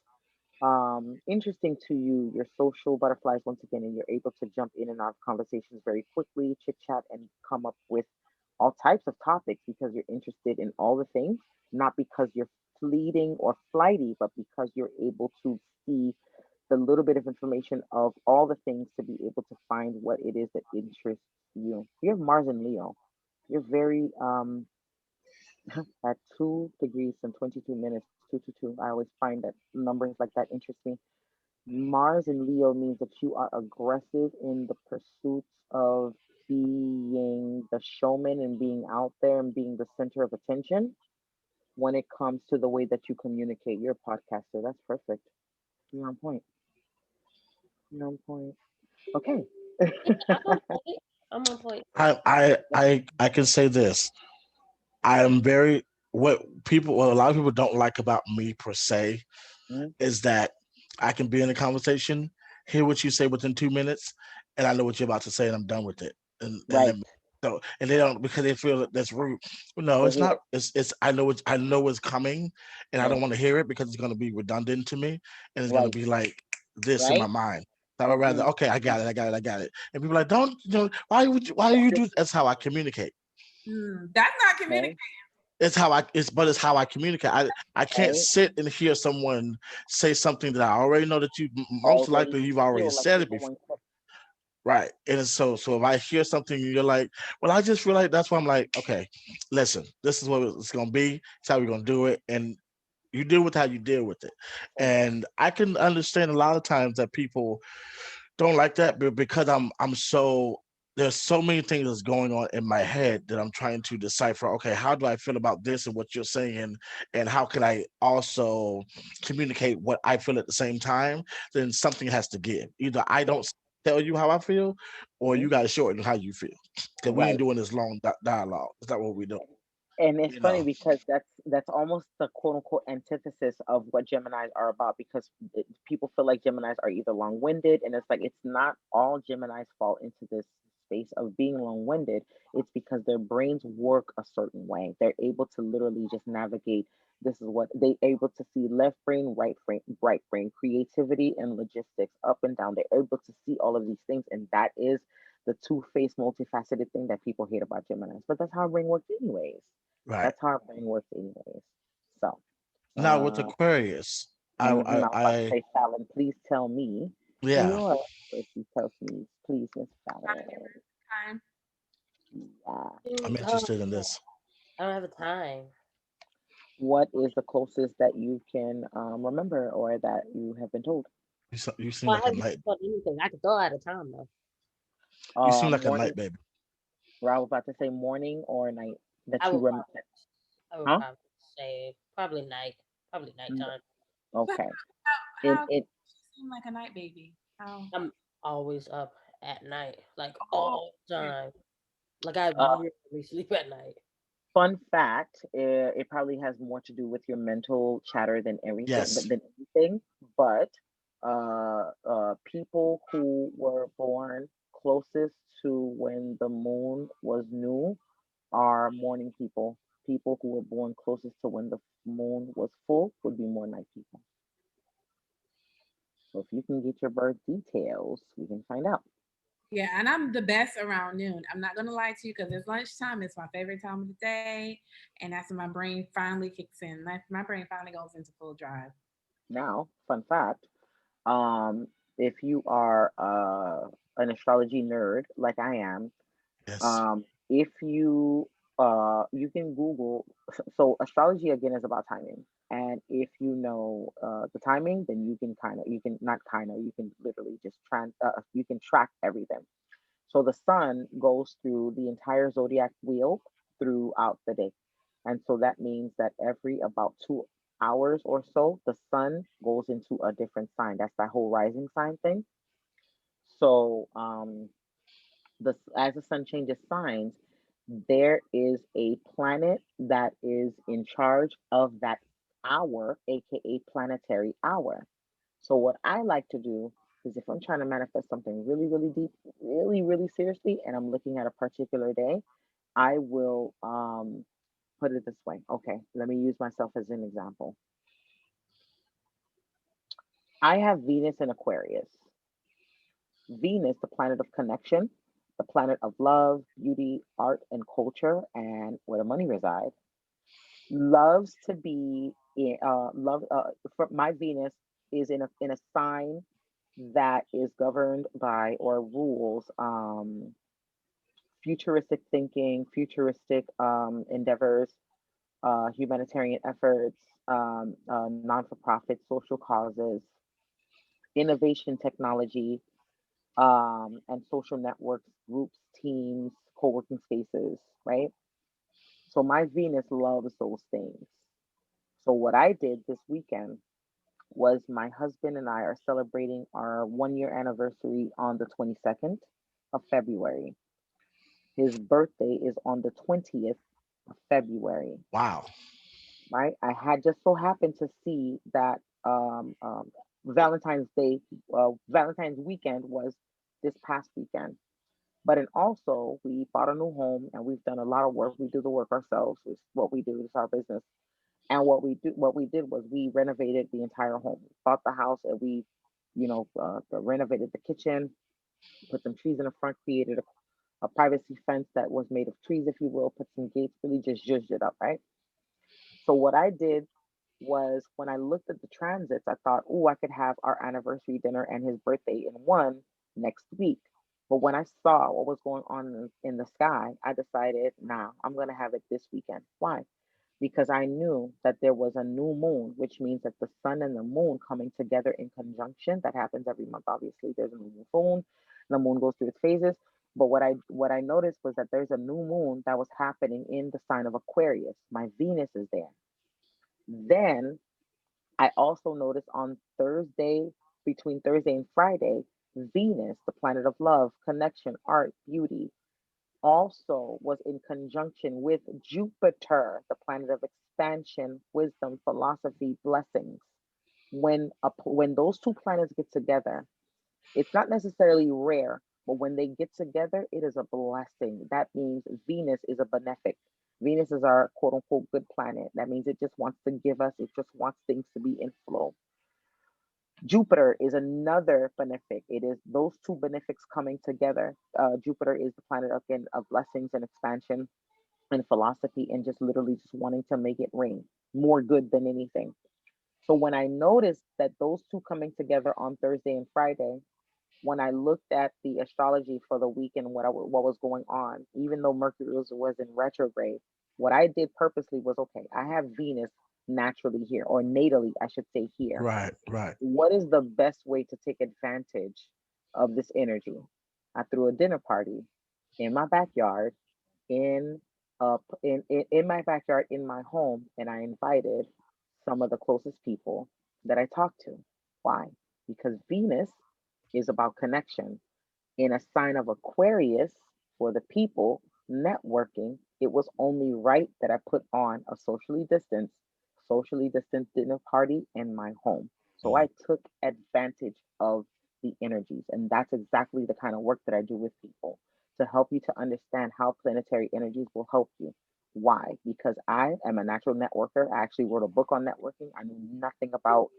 Speaker 4: interesting to you. Your social butterflies once again, and you're able to jump in and out of conversations very quickly, chit chat, and come up with all types of topics because you're interested in all the things, not because you're fleeting or flighty, but because you're able to see the little bit of information of all the things to be able to find what it is that interests you. You have Mars and Leo. You're very At 2 degrees and 22 minutes, 2 to 2. I always find that numbers like that interest me. Mars in Leo means that you are aggressive in the pursuits of being the showman and being out there and being the center of attention when it comes to the way that you communicate. You're a podcaster. That's perfect. You're on point. You're on point. Okay.
Speaker 2: I'm on point. I'm on point.
Speaker 1: I can say this. I am very what a lot of people don't like about me per se
Speaker 4: Mhm.
Speaker 1: is that I can be in a conversation, hear what you say within 2 minutes, and I know what you're about to say, and I'm done with it. And
Speaker 4: Right.
Speaker 1: then so and they don't because they feel that that's rude. No,
Speaker 4: They
Speaker 1: it's
Speaker 4: hate
Speaker 1: not.
Speaker 4: it.
Speaker 1: It's I know it's coming, and I
Speaker 4: Right.
Speaker 1: don't want to hear it because it's going to be redundant to me, and it's going to
Speaker 4: Right.
Speaker 1: be like this in my
Speaker 4: Right.
Speaker 1: mind. So I'd rather
Speaker 4: Mm-hmm.
Speaker 1: okay, I got it, I got it, I got it. And people are like, don't why do you do? That's how I communicate.
Speaker 3: That's not
Speaker 4: Okay.
Speaker 3: communicating.
Speaker 1: It's how I communicate. I can't
Speaker 4: Right.
Speaker 1: sit and hear someone say something that I already know that you most
Speaker 4: Already
Speaker 1: likely you've already
Speaker 4: feel like
Speaker 1: said
Speaker 4: you're
Speaker 1: it before.
Speaker 4: going.
Speaker 1: Right. And so if I hear something and you're like, well, I just feel like that's why I'm like, okay, listen, this is what it's gonna be, it's how we're gonna do it. And you deal with how you deal with it. And I can understand a lot of times that people don't like that, but because I'm so there's so many things that's going on in my head that I'm trying to decipher. Okay, how do I feel about this and what you're saying, and how can I also communicate what I feel at the same time? Then something has to give. Either I don't tell you how I feel, or
Speaker 4: Mhm.
Speaker 1: you got to show it how you feel. Because we ain't
Speaker 4: Right.
Speaker 1: doing this long dialogue. It's not what we do.
Speaker 4: And it's
Speaker 1: You
Speaker 4: funny
Speaker 1: know.
Speaker 4: because that's almost the quote unquote antithesis of what Geminis are about because people feel like Geminis are either long winded, and it's like it's not all Geminis fall into this space of being long winded. It's because their brains work a certain way. They're able to literally just navigate. This is what they able to see: left brain, right brain, creativity and logistics, up and down. They're able to see all of these things, and that is the two-faced, multifaceted thing that people hate about Geminis. But that's how our brain works, anyways.
Speaker 1: Right.
Speaker 4: That's how our brain works anyways. So,
Speaker 1: Now with
Speaker 4: uh,
Speaker 1: Aquarius,
Speaker 4: I was about to
Speaker 1: I
Speaker 4: say, Fallon, please tell me
Speaker 1: yeah.
Speaker 4: your tells me, please, Miss Fallon.
Speaker 3: Time.
Speaker 4: Yeah.
Speaker 1: I'm
Speaker 2: Oh,
Speaker 1: interested in this.
Speaker 2: I don't have a time.
Speaker 4: What is the closest that you can remember or that you have been told?
Speaker 1: You seem
Speaker 2: Well, I
Speaker 1: like a
Speaker 2: haven't
Speaker 1: night.
Speaker 2: thought anything. I could throw out a time though.
Speaker 1: You seem like a
Speaker 4: Morning.
Speaker 1: night baby.
Speaker 4: Or I was about to say morning or night
Speaker 2: I
Speaker 4: that you
Speaker 2: would
Speaker 4: remember.
Speaker 2: probably, I would
Speaker 4: Huh?
Speaker 2: probably say probably
Speaker 4: Mm.
Speaker 2: nighttime.
Speaker 3: But
Speaker 4: Okay.
Speaker 3: how
Speaker 4: It
Speaker 3: you seem like a night baby? How?
Speaker 2: I'm always up at night, like
Speaker 3: Oh,
Speaker 2: all the time. Like I
Speaker 4: uh
Speaker 2: rarely sleep at night.
Speaker 4: fun fact, it probably has more to do with your mental chatter than everything,
Speaker 1: Yes.
Speaker 4: than anything. But people who were born closest to when the moon was new are morning people. People who were born closest to when the moon was full would be more night people. So if you can get your birth details, we can find out.
Speaker 3: yeah, and I'm the best around noon. I'm not gonna lie to you because it's lunchtime. It's my favorite time of the day, and that's when my brain finally kicks in. My brain finally goes into full drive.
Speaker 4: Now, fun fact, um, if you are an astrology nerd like I am,
Speaker 1: Yes.
Speaker 4: if you you can Google. So astrology again is about timing, and if you know the timing, then you can you can not you can literally just you can track everything. So the sun goes through the entire zodiac wheel throughout the day, and so that means that every about 2 hours or so, the sun goes into a different sign. That's that whole rising sign thing. So the as the sun changes signs, there is a planet that is in charge of that hour, aka planetary hour. So what I like to do is if I'm trying to manifest something really, really deep, really, really seriously, and I'm looking at a particular day, I will put it this way. Okay, let me use myself as an example. I have Venus in Aquarius. Venus, the planet of connection, the planet of love, beauty, art, and culture, and where the money resides, loves to be in, love. For my Venus is in a sign that is governed by or rules futuristic thinking, futuristic endeavors, humanitarian efforts, non-for-profit social causes, innovation technology, and social networks, groups, teams, co-working spaces, right? So my Venus loves those things. So what I did this weekend was my husband and I are celebrating our 1 year anniversary on the 22nd of February. His birthday is on the 20th of February,
Speaker 1: Wow.
Speaker 4: right? I had just so happened to see that Valentine's Day, Valentine's weekend was this past weekend. But and also we bought a new home and we've done a lot of work. We do the work ourselves. It's what we do. It's our business. And what we did was we renovated the entire home. Bought the house and we, renovated the kitchen, put some trees in the front, created a privacy fence that was made of trees, if you will, put some gates, really just zhuzhed it up, right? So what I did was when I looked at the transits, I thought, oh, I could have our anniversary dinner and his birthday in one next week. But when I saw what was going on in the sky, I decided, nah, I'm going to have it this weekend. Why? Because I knew that there was a new moon, which means that the sun and the moon coming together in conjunction. That happens every month. Obviously, there's a new moon. The moon goes through its phases. But what I noticed was that there's a new moon that was happening in the sign of Aquarius. My Venus is there. Then I also noticed on Thursday, between Thursday and Friday, Venus, the planet of love, connection, art, beauty, also was in conjunction with Jupiter, the planet of expansion, wisdom, philosophy, blessings. When those two planets get together, it's not necessarily rare, but when they get together, it is a blessing. That means Venus is a benefic. Venus is our quote unquote good planet. That means it just wants to give us, it just wants things to be in flow. Jupiter is another benefic. It is those two benefics coming together. Jupiter is the planet again of blessings and expansion and philosophy and just literally just wanting to make it rain more good than anything. So when I noticed that those two coming together on Thursday and Friday, when I looked at the astrology for the week and what was going on, even though Mercury was in retrograde, what I did purposely was okay, I have Venus naturally here, or natally, I should say here.
Speaker 1: Right, right.
Speaker 4: What is the best way to take advantage of this energy? I threw a dinner party in my backyard, in my backyard in my home, and I invited some of the closest people that I talked to. Why? Because Venus is about connection. In a sign of Aquarius for the people networking, it was only right that I put on a socially distant dinner party in my home. So
Speaker 1: Mm.
Speaker 4: I took advantage of the energies. And that's exactly the kind of work that I do with people to help you to understand how planetary energies will help you. Why? Because I am a natural networker. I actually wrote a book on networking. I knew nothing about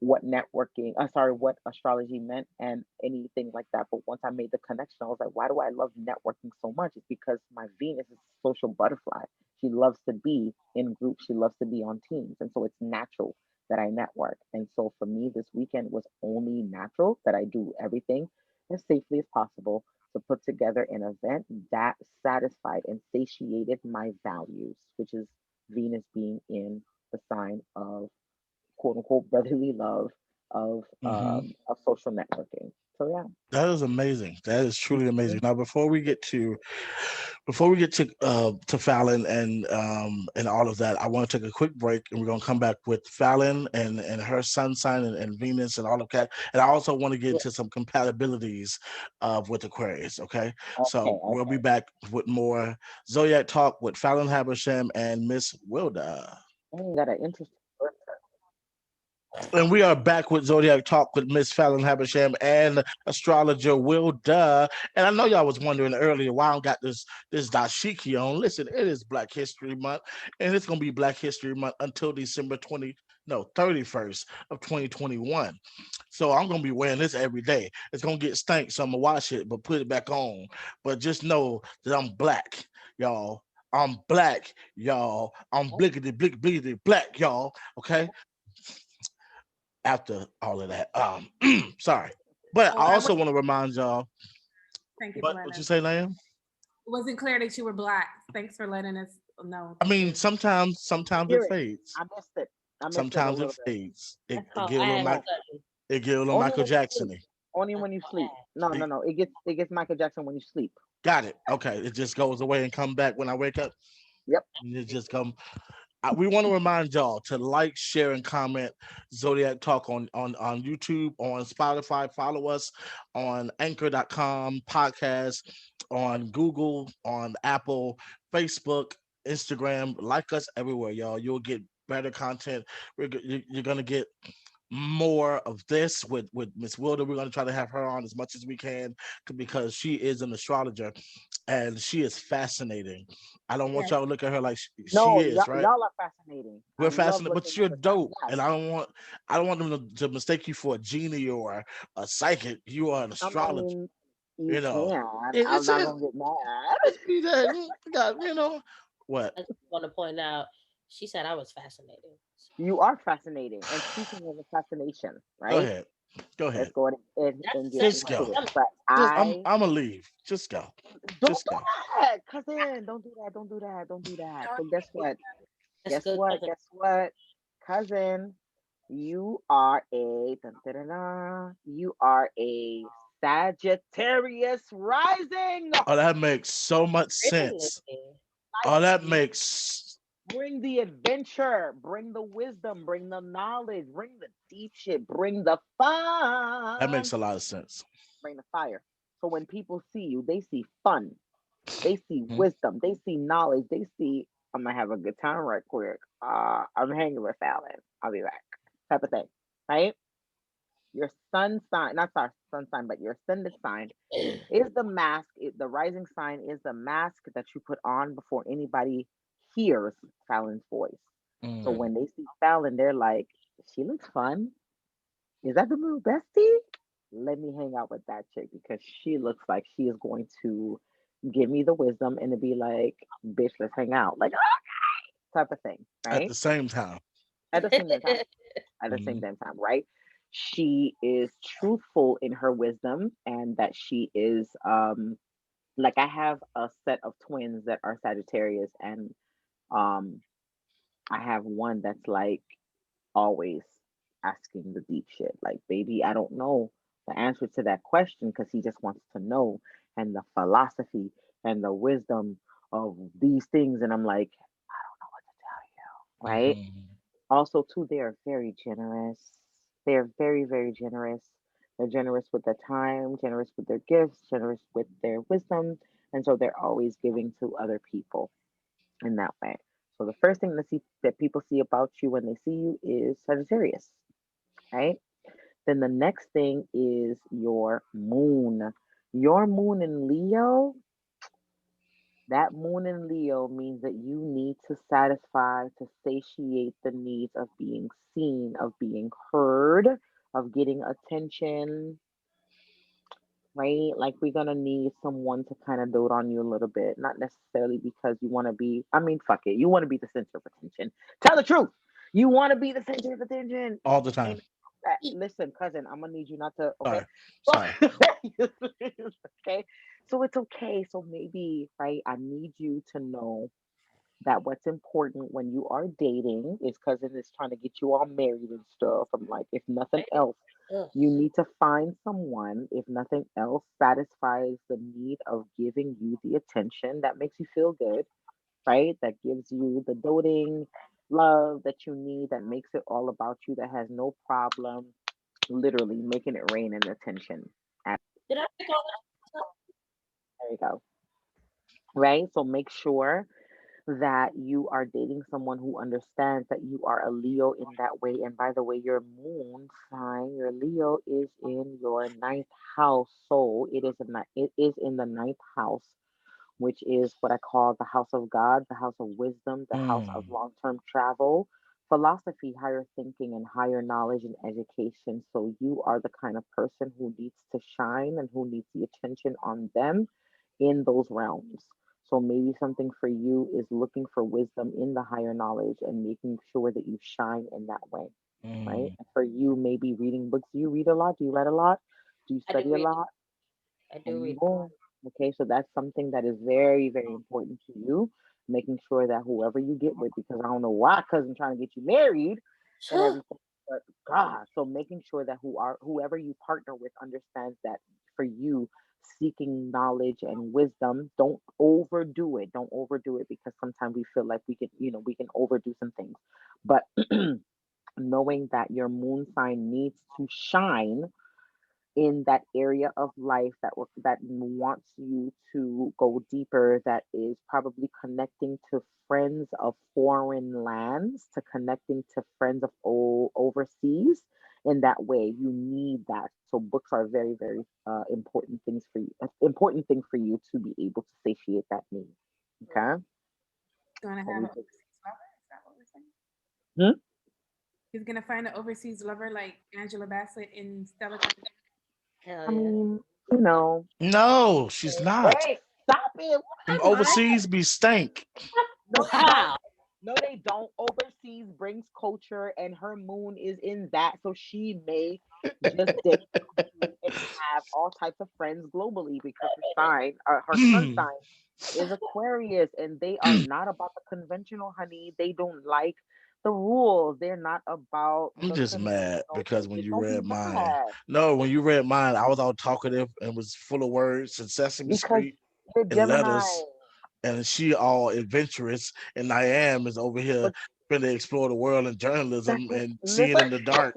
Speaker 4: what networking, sorry, what astrology meant and anything like that. But once I made the connection, I was like, why do I love networking so much? It's because my Venus is a social butterfly. She loves to be in groups, she loves to be on teams. And so it's natural that I network. And so for me, this weekend was only natural that I do everything as safely as possible to put together an event that satisfied and satiated my values, which is Venus being in the sign of quote unquote brotherly love
Speaker 1: Hmm.
Speaker 4: of social networking. So yeah.
Speaker 1: That is amazing. That is truly amazing.
Speaker 4: Mhm.
Speaker 1: Now, before we get to Fallon and all of that, I want to take a quick break, and we're gonna come back with Fallon and her sun sign and Venus and all of that. And I also want to get
Speaker 4: Yeah.
Speaker 1: into some compatibilities with Aquarius. Okay,
Speaker 4: Okay.
Speaker 1: so we'll be
Speaker 4: Okay.
Speaker 1: back with more Zodiac talk with Fallon Habersham and Miss Wilda.
Speaker 4: Oh, you got an interesting birthday.
Speaker 1: And we are back with Zodiac Talk with Miss Fallon Habersham and astrologer Will Duh. And I know y'all was wondering earlier why I don't got this dashiki on. Listen, it is Black History Month, and it's gonna be Black History Month until December 31st of 2021. So I'm gonna be wearing this every day. It's gonna get stank, so I'm gonna wash it, but put it back on. But just know that I'm black, y'all. I'm black, y'all. I'm
Speaker 4: Oh,
Speaker 1: blickety blick blickety black, y'all. Okay, after all of that. Sorry. But
Speaker 3: Oh,
Speaker 1: I
Speaker 3: I
Speaker 1: also
Speaker 3: was.
Speaker 1: want to remind y'all,
Speaker 3: Thank you for
Speaker 1: what
Speaker 3: letting
Speaker 1: what you
Speaker 3: us.
Speaker 1: say, Liam?
Speaker 3: It wasn't clear that you were black. Thanks for letting us no,
Speaker 1: I mean,
Speaker 3: there's
Speaker 1: sometimes it
Speaker 4: Hear it.
Speaker 1: fades.
Speaker 4: I missed it. I missed it a
Speaker 1: Sometimes it
Speaker 4: little bit.
Speaker 1: fades.
Speaker 2: That's
Speaker 1: It
Speaker 2: called
Speaker 1: get a little
Speaker 2: ass
Speaker 1: Mike.
Speaker 4: No,
Speaker 2: cutting.
Speaker 1: It get a little
Speaker 4: only
Speaker 1: Michael
Speaker 4: when you sleep.
Speaker 1: Jackson.
Speaker 4: Only
Speaker 2: That's
Speaker 4: when you
Speaker 2: called
Speaker 4: sleep. No, no, no. It gets Michael Jackson when you sleep.
Speaker 1: Got it. Okay, it just goes away and come back when I wake up.
Speaker 4: Yep.
Speaker 1: And it just come. We want to remind y'all to like, share, and comment Zodiac Talk on YouTube, on Spotify. Follow us on Anchor.com podcast, on Google, on Apple, Facebook, Instagram. Like us everywhere, y'all. You'll get better content. You're gonna get more of this with Miss Wilder. We're going to try to have her on as much as we can because she is an astrologer and she is fascinating. I don't want
Speaker 3: yes.
Speaker 1: y'all to look at her like she
Speaker 4: No,
Speaker 1: is, right?
Speaker 4: y'all are fascinating. I
Speaker 1: We're
Speaker 4: love
Speaker 1: fascinating, but
Speaker 4: looking
Speaker 1: you're
Speaker 4: at the sign.
Speaker 1: dope,
Speaker 4: Yes.
Speaker 1: and I don't want them to mistake you for a genie or a psychic. You are an
Speaker 4: I
Speaker 1: astrologer.
Speaker 4: mean, you
Speaker 1: You know,
Speaker 4: can. I'm
Speaker 1: it's
Speaker 4: not
Speaker 1: it.
Speaker 4: gonna get mad.
Speaker 1: Just be that. God, what?
Speaker 2: I just want to point out, she said I was fascinating.
Speaker 4: You are fascinating. And speaking of fascination,
Speaker 1: Go
Speaker 4: right?
Speaker 1: ahead. Go
Speaker 4: Let's
Speaker 1: ahead.
Speaker 4: go ahead
Speaker 2: That's
Speaker 4: and
Speaker 2: the
Speaker 4: get
Speaker 2: second
Speaker 1: Just
Speaker 2: one
Speaker 1: go.
Speaker 4: into it.
Speaker 2: coming.
Speaker 4: But
Speaker 1: Just
Speaker 4: I
Speaker 1: I'm gonna leave. Just go.
Speaker 4: don't
Speaker 1: Just
Speaker 4: do
Speaker 1: go.
Speaker 4: that, cousin. Don't do that. Don't do that. Don't do that. So guess what?
Speaker 2: That's
Speaker 4: Guess
Speaker 2: good,
Speaker 4: what?
Speaker 2: cousin.
Speaker 4: Guess what? Cousin, you are a dun, dun, dun, dun, you are a Sagittarius rising.
Speaker 1: Oh, that makes so much
Speaker 2: Really?
Speaker 1: sense. Oh,
Speaker 4: Like
Speaker 1: that makes
Speaker 4: bring the adventure, bring the wisdom, bring the knowledge, bring the deep shit, bring the fun,
Speaker 1: a lot of sense.
Speaker 4: bring the fire. So when people see you, they see fun, they see
Speaker 1: Mhm.
Speaker 4: wisdom, they see knowledge, they see I'm gonna have a good time right quick. I'm hanging with Falynn. I'll be back. Type of thing. Right? Your sun sign, not our sun sign, but your ascendant sign is the mask. The rising sign is the mask that you put on before anybody hears Fallon's voice. So
Speaker 1: Mm.
Speaker 4: when they see Fallon, they're like, she looks fun. Is that the new bestie? Let me hang out with that chick because she looks like she is going to give me the wisdom and to be like, bitch, let's hang out. Like, type of thing,
Speaker 1: At
Speaker 4: right?
Speaker 1: the same time.
Speaker 4: At the same damn time. At the same
Speaker 1: Mhm.
Speaker 4: damn time, right? She is truthful in her wisdom and that she is like I have a set of twins that are Sagittarius and um I have one that's like always asking the deep shit. Like, baby, I don't know the answer to that question because he just wants to know and the philosophy and the wisdom of these things. And I'm like, I don't know what to tell you. Right?
Speaker 1: Mhm.
Speaker 4: Also, too, they are very generous. They are very, very generous. They're generous with their time, generous with their gifts, generous with their wisdom. And so they're always giving to other people in that way. So the first thing that people see about you when they see you is Sagittarius, right? Then the next thing is your moon. Your moon in Leo, that moon in Leo means that you need to satisfy, to satiate the needs of being seen, of being heard, of getting attention, right? Like we're gonna need someone to kind of dote on you a little bit, not necessarily because you want to be. I mean, fuck it, you want to be the center of attention. Tell the truth. You want to be the center of attention.
Speaker 1: All the time.
Speaker 4: Ain't that. Listen, cousin, I'm gonna need you not to. Okay.
Speaker 1: Sorry. Sorry.
Speaker 4: Okay. So it's okay. So maybe, right? I need you to know that what's important when you are dating is cousin is trying to get you all married and stuff. I'm like, if nothing else,
Speaker 2: Ugh.
Speaker 4: you need to find someone, if nothing else, satisfies the need of giving you the attention that makes you feel good, right? That gives you the doting love that you need, that makes it all about you, that has no problem literally making it rain in attention.
Speaker 2: Did I make all
Speaker 4: There you go. Right? So make sure that you are dating someone who understands that you are a Leo in that way. And by the way, your moon sign, your Leo is in your ninth house. So it is in the ninth house, which is what I call the house of God, the house of wisdom, the house of
Speaker 1: Mm.
Speaker 4: long-term travel, philosophy, higher thinking, and higher knowledge and education. So you are the kind of person who needs to shine and who needs the attention on them in those realms. So maybe something for you is looking for wisdom in the higher knowledge and making sure that you shine in that way, right?
Speaker 1: Mm.
Speaker 4: And for you, maybe reading books. Do you read a lot? Do you read a lot? Do you
Speaker 2: I do
Speaker 4: study a
Speaker 2: read.
Speaker 4: lot?
Speaker 2: I do read.
Speaker 4: Boom. Okay, so that's something that is very, very important to you. making sure that whoever you get with, because I don't know why cousin trying to get you married and everything, but God, so making sure that whoever you partner with understands that for you seeking knowledge and wisdom, don't overdo it. Don't overdo it because sometimes we feel like we can overdo some things. But knowing that your moon sign needs to shine in that area of life that wants you to go deeper, that is probably connecting to friends of foreign lands, to connecting to friends of overseas. In that way, you need that. So books are very, very important things for you. Important thing for you to be able to satiate that need. Okay.
Speaker 3: Gonna
Speaker 4: So
Speaker 3: have
Speaker 4: we
Speaker 3: an
Speaker 4: just,
Speaker 3: overseas lover? Is that what we're saying?
Speaker 4: hmm?
Speaker 3: He's gonna find an overseas lover like Angela Bassett in Stella.
Speaker 2: Hell
Speaker 4: I
Speaker 2: yeah.
Speaker 4: mean, you know,
Speaker 1: No, she's not.
Speaker 4: hey, stop it.
Speaker 1: Them
Speaker 4: What am I?
Speaker 1: overseas be stank.
Speaker 4: No, they don't.
Speaker 2: Wow.
Speaker 4: No, they don't. Overseas brings culture, and her moon is in that, so she may just date and have all types of friends globally because her sun
Speaker 1: I'm
Speaker 4: sign is Aquarius, and they are not about the conventional, honey. They don't like the rules. They're not about the
Speaker 1: just mad
Speaker 4: conventional
Speaker 1: because
Speaker 4: things.
Speaker 1: when you
Speaker 4: Don't be
Speaker 1: read mine,
Speaker 4: mad
Speaker 1: no, when you read mine, I was all talkative and was full of words and Sesame
Speaker 4: because
Speaker 1: Street
Speaker 4: you're
Speaker 1: and
Speaker 4: Gemini,
Speaker 1: letters, and she all adventurous, and I am is over here
Speaker 4: but
Speaker 1: trying to explore the world in
Speaker 4: that's
Speaker 1: journalism and seeing
Speaker 4: listen.
Speaker 1: in the dark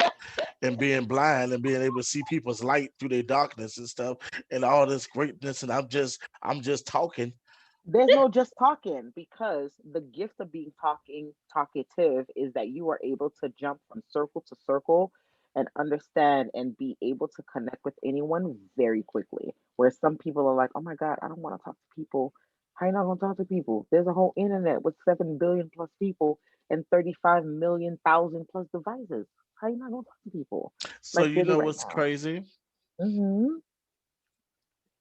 Speaker 1: and being blind and being able to see people's light through their darkness and stuff and all this greatness, and I'm just talking.
Speaker 4: There's no just talking because the gift of being talkative is that you are able to jump from circle to circle and understand and be able to connect with anyone very quickly. Where some people are like, oh my God, I don't want to talk to people. How you not gonna talk to people? There's a whole internet with 7 billion plus people and 35 million thousand plus devices. How you not gonna talk to people?
Speaker 1: So
Speaker 4: Like
Speaker 1: you
Speaker 4: really
Speaker 1: know
Speaker 4: right
Speaker 1: what's
Speaker 4: now.
Speaker 1: crazy?
Speaker 4: Mm-hmm.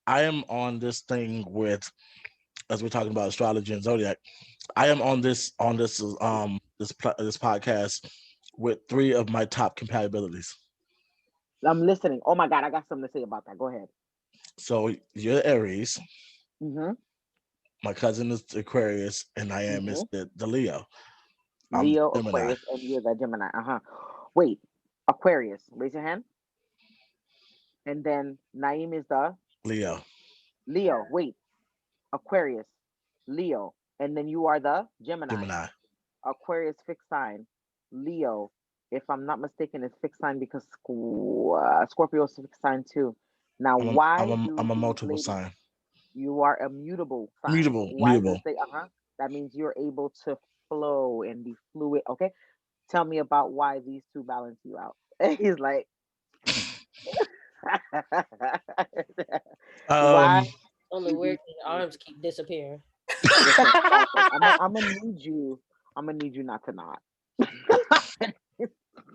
Speaker 1: I am on this thing with, as we're talking about astrology and zodiac. I am on this podcast with three of my top compatibilities.
Speaker 4: I'm listening. Oh my God, I got something to say about that. Go ahead.
Speaker 1: So you're Aries,
Speaker 4: Mm-hmm.
Speaker 1: my cousin is Aquarius, and I am
Speaker 4: Mm-hmm.
Speaker 1: is the Leo. I'm
Speaker 4: Leo,
Speaker 1: Gemini.
Speaker 4: Aquarius, and you're the Gemini. Uh-huh. Wait, Aquarius. Raise your hand. And then Naeem is the
Speaker 1: Leo.
Speaker 4: Leo. Wait, Aquarius, Leo. And then you are the Gemini.
Speaker 1: Gemini.
Speaker 4: Aquarius fixed sign. Leo. If I'm not mistaken, it's fixed sign because Scorpio is fixed sign too. Now,
Speaker 1: I'm a I'm
Speaker 4: why
Speaker 1: a
Speaker 4: do
Speaker 1: I'm a
Speaker 4: these
Speaker 1: multiple
Speaker 4: ladies,
Speaker 1: sign.
Speaker 4: you are a mutable sign.
Speaker 1: Mutable,
Speaker 4: Why does
Speaker 1: mutable.
Speaker 4: it say, that means you're able to flow and be fluid. Okay. Tell me about why these two balance you out. He's like, why
Speaker 1: Um,
Speaker 2: Only
Speaker 4: do
Speaker 2: weird
Speaker 4: these
Speaker 2: thing,
Speaker 4: two
Speaker 2: arms keep disappearing.
Speaker 4: listen? Falcon, I'm gonna need you. I'm gonna need you not to not.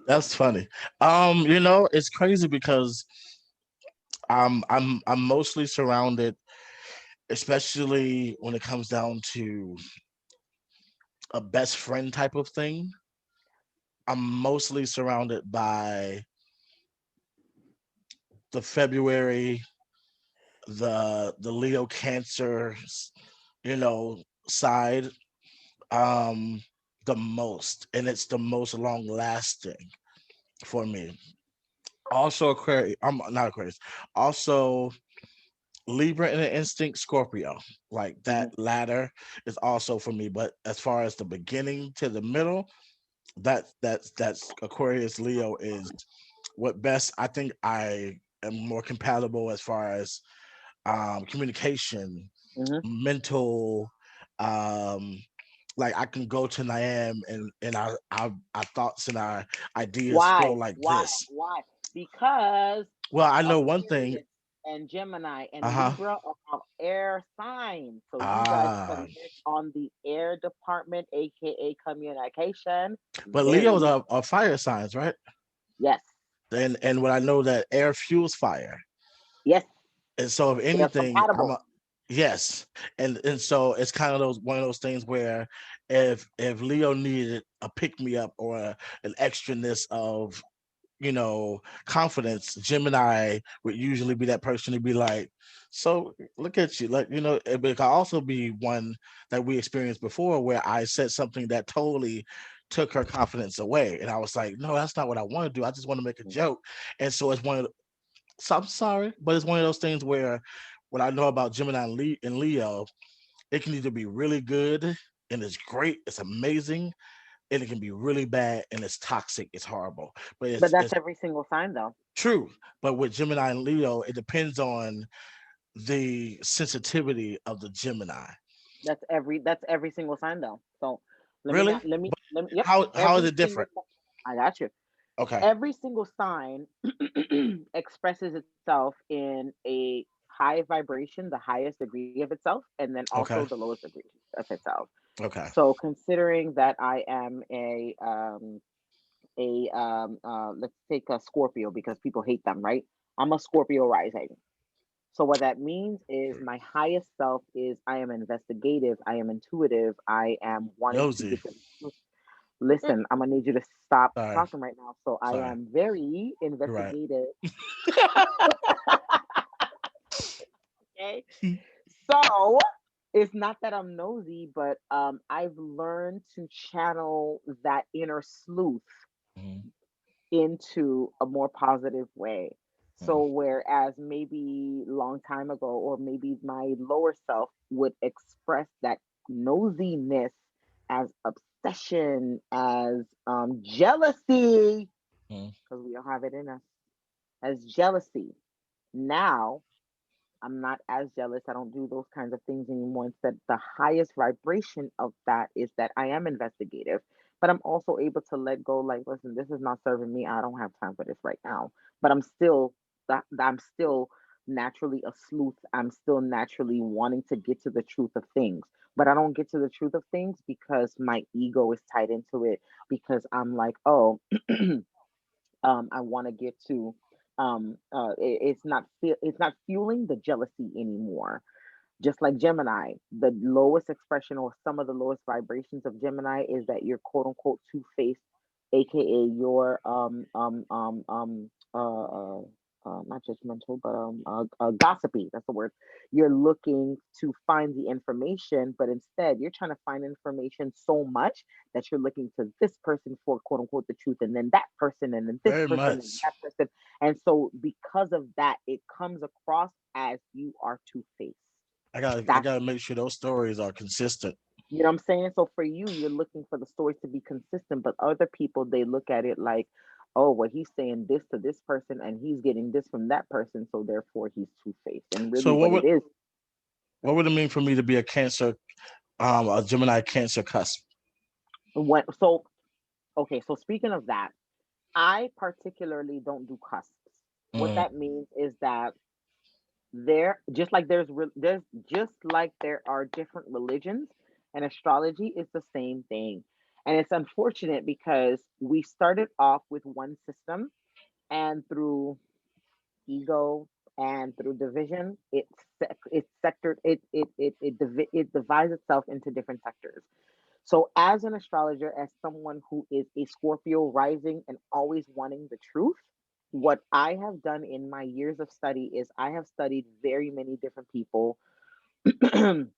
Speaker 1: that's funny. It's crazy because I'm mostly surrounded, especially when it comes down to a best friend type of thing. I'm mostly surrounded by the February, the Leo Cancer, you know, side, um, the most, and it's the most long lasting for me. Also Aquarius, I'm not Aquarius. Also Libra in an instinct, Scorpio. Like
Speaker 4: Mhm.
Speaker 1: that ladder is also for me. But as far as the beginning to the middle, that's Aquarius Leo is what best I think I am more compatible as far as communication,
Speaker 4: Mhm.
Speaker 1: mental, um, like I can go to Niam and our thoughts and our ideas flow
Speaker 4: Why?
Speaker 1: like
Speaker 4: Why?
Speaker 1: this.
Speaker 4: Why? Because
Speaker 1: Well, I know one thing.
Speaker 4: Aquarius and Gemini and
Speaker 1: Uh-huh.
Speaker 4: Libra are air signs. So you guys
Speaker 1: Ah,
Speaker 4: connect on the air department, aka communication.
Speaker 1: but
Speaker 4: Very
Speaker 1: Leo's
Speaker 4: easy.
Speaker 1: are fire signs, right?
Speaker 4: Yes.
Speaker 1: And when I know that air fuels fire.
Speaker 4: Yes.
Speaker 1: And so if
Speaker 4: They're
Speaker 1: anything, I'm
Speaker 4: compatible.
Speaker 1: a yes. And so it's kind of those one of those things where if Leo needed a pick me up or an extraness of confidence, Gemini would usually be that person to be like, so look at you. Like, it could also be one that we experienced before where I said something that totally took her confidence away. And I was like, no, that's not what I want to do. I just want to make a joke. And so it's one of the, so I'm sorry, but it's one of those things where what I know about Gemini and Leo, it can either be really good and it's great, it's amazing, and it can be really bad and it's toxic, it's horrible. But
Speaker 4: But
Speaker 1: it's
Speaker 4: that's every single sign, though.
Speaker 1: true. But with Gemini and Leo, it depends on the sensitivity of the Gemini.
Speaker 4: That's every single sign, though. So let me
Speaker 1: Really?
Speaker 4: not
Speaker 1: But
Speaker 4: let me. Yep,
Speaker 1: how is
Speaker 4: every
Speaker 1: it
Speaker 4: single.
Speaker 1: different?
Speaker 4: I got you.
Speaker 1: Okay.
Speaker 4: Every single sign expresses itself in a high vibration, the highest degree of itself, and then also
Speaker 1: Okay.
Speaker 4: the lowest degree of itself.
Speaker 1: Okay.
Speaker 4: So considering that I am let's take a Scorpio because people hate them, right? I'm a Scorpio rising. So what that means is my highest self is I am investigative, I am intuitive, I am wanting to
Speaker 1: Nosy.
Speaker 4: get to the truth. Listen, I'm gonna need you to stop
Speaker 1: Sorry.
Speaker 4: talking right now. So I
Speaker 1: Sorry.
Speaker 4: am very
Speaker 1: You're right.
Speaker 4: investigative. Okay. So it's not that I'm nosy, but I've learned to channel that inner sleuth
Speaker 1: Mhm,
Speaker 4: into a more positive way.
Speaker 1: mhm.
Speaker 4: So whereas maybe long time ago, or maybe my lower self would express that nosiness as obsession, as jealousy,
Speaker 1: Mhm.
Speaker 4: because we all have it in us, as jealousy. Now I'm not as jealous. I don't do those kinds of things anymore. Instead, the highest vibration of that is that I am investigative, but I'm also able to let go. Like, listen, this is not serving me. I don't have time for this right now. But I'm still naturally a sleuth. I'm still naturally wanting to get to the truth of things. But I don't get to the truth of things because my ego is tied into it. Because I'm like, oh, I want to get to it's not fueling the jealousy anymore. Just like Gemini, the lowest expression or some of the lowest vibrations of Gemini is that you're quote unquote two-faced, aka you're not judgmental, but gossipy. That's the word. You're looking to find the information, but instead you're trying to find information so much that you're looking to this person for quote unquote the truth, and then that person, and then this
Speaker 1: Very
Speaker 4: person, and
Speaker 1: much.
Speaker 4: that person. And so because of that, it comes across as you are two-faced.
Speaker 1: I
Speaker 4: That's
Speaker 1: gotta make sure those stories are consistent.
Speaker 4: you know what I'm saying? So for you, you're looking for the stories to be consistent, but other people they look at it like, oh, well, he's saying this to this person and he's getting this from that person, so therefore he's two-faced. And really
Speaker 1: So
Speaker 4: what it is,
Speaker 1: what would it mean for me to be a Gemini Cancer cusp?
Speaker 4: when so okay, so speaking of that, I particularly don't do cusps. What
Speaker 1: Mm,
Speaker 4: that means is that there just like there's just like there are different religions, and astrology is the same thing. And it's unfortunate because we started off with one system, and through ego and through division it sectored it divides itself into different sectors. So as an astrologer, as someone who is a Scorpio rising and always wanting the truth, what I have done in my years of study is I have studied very many different people and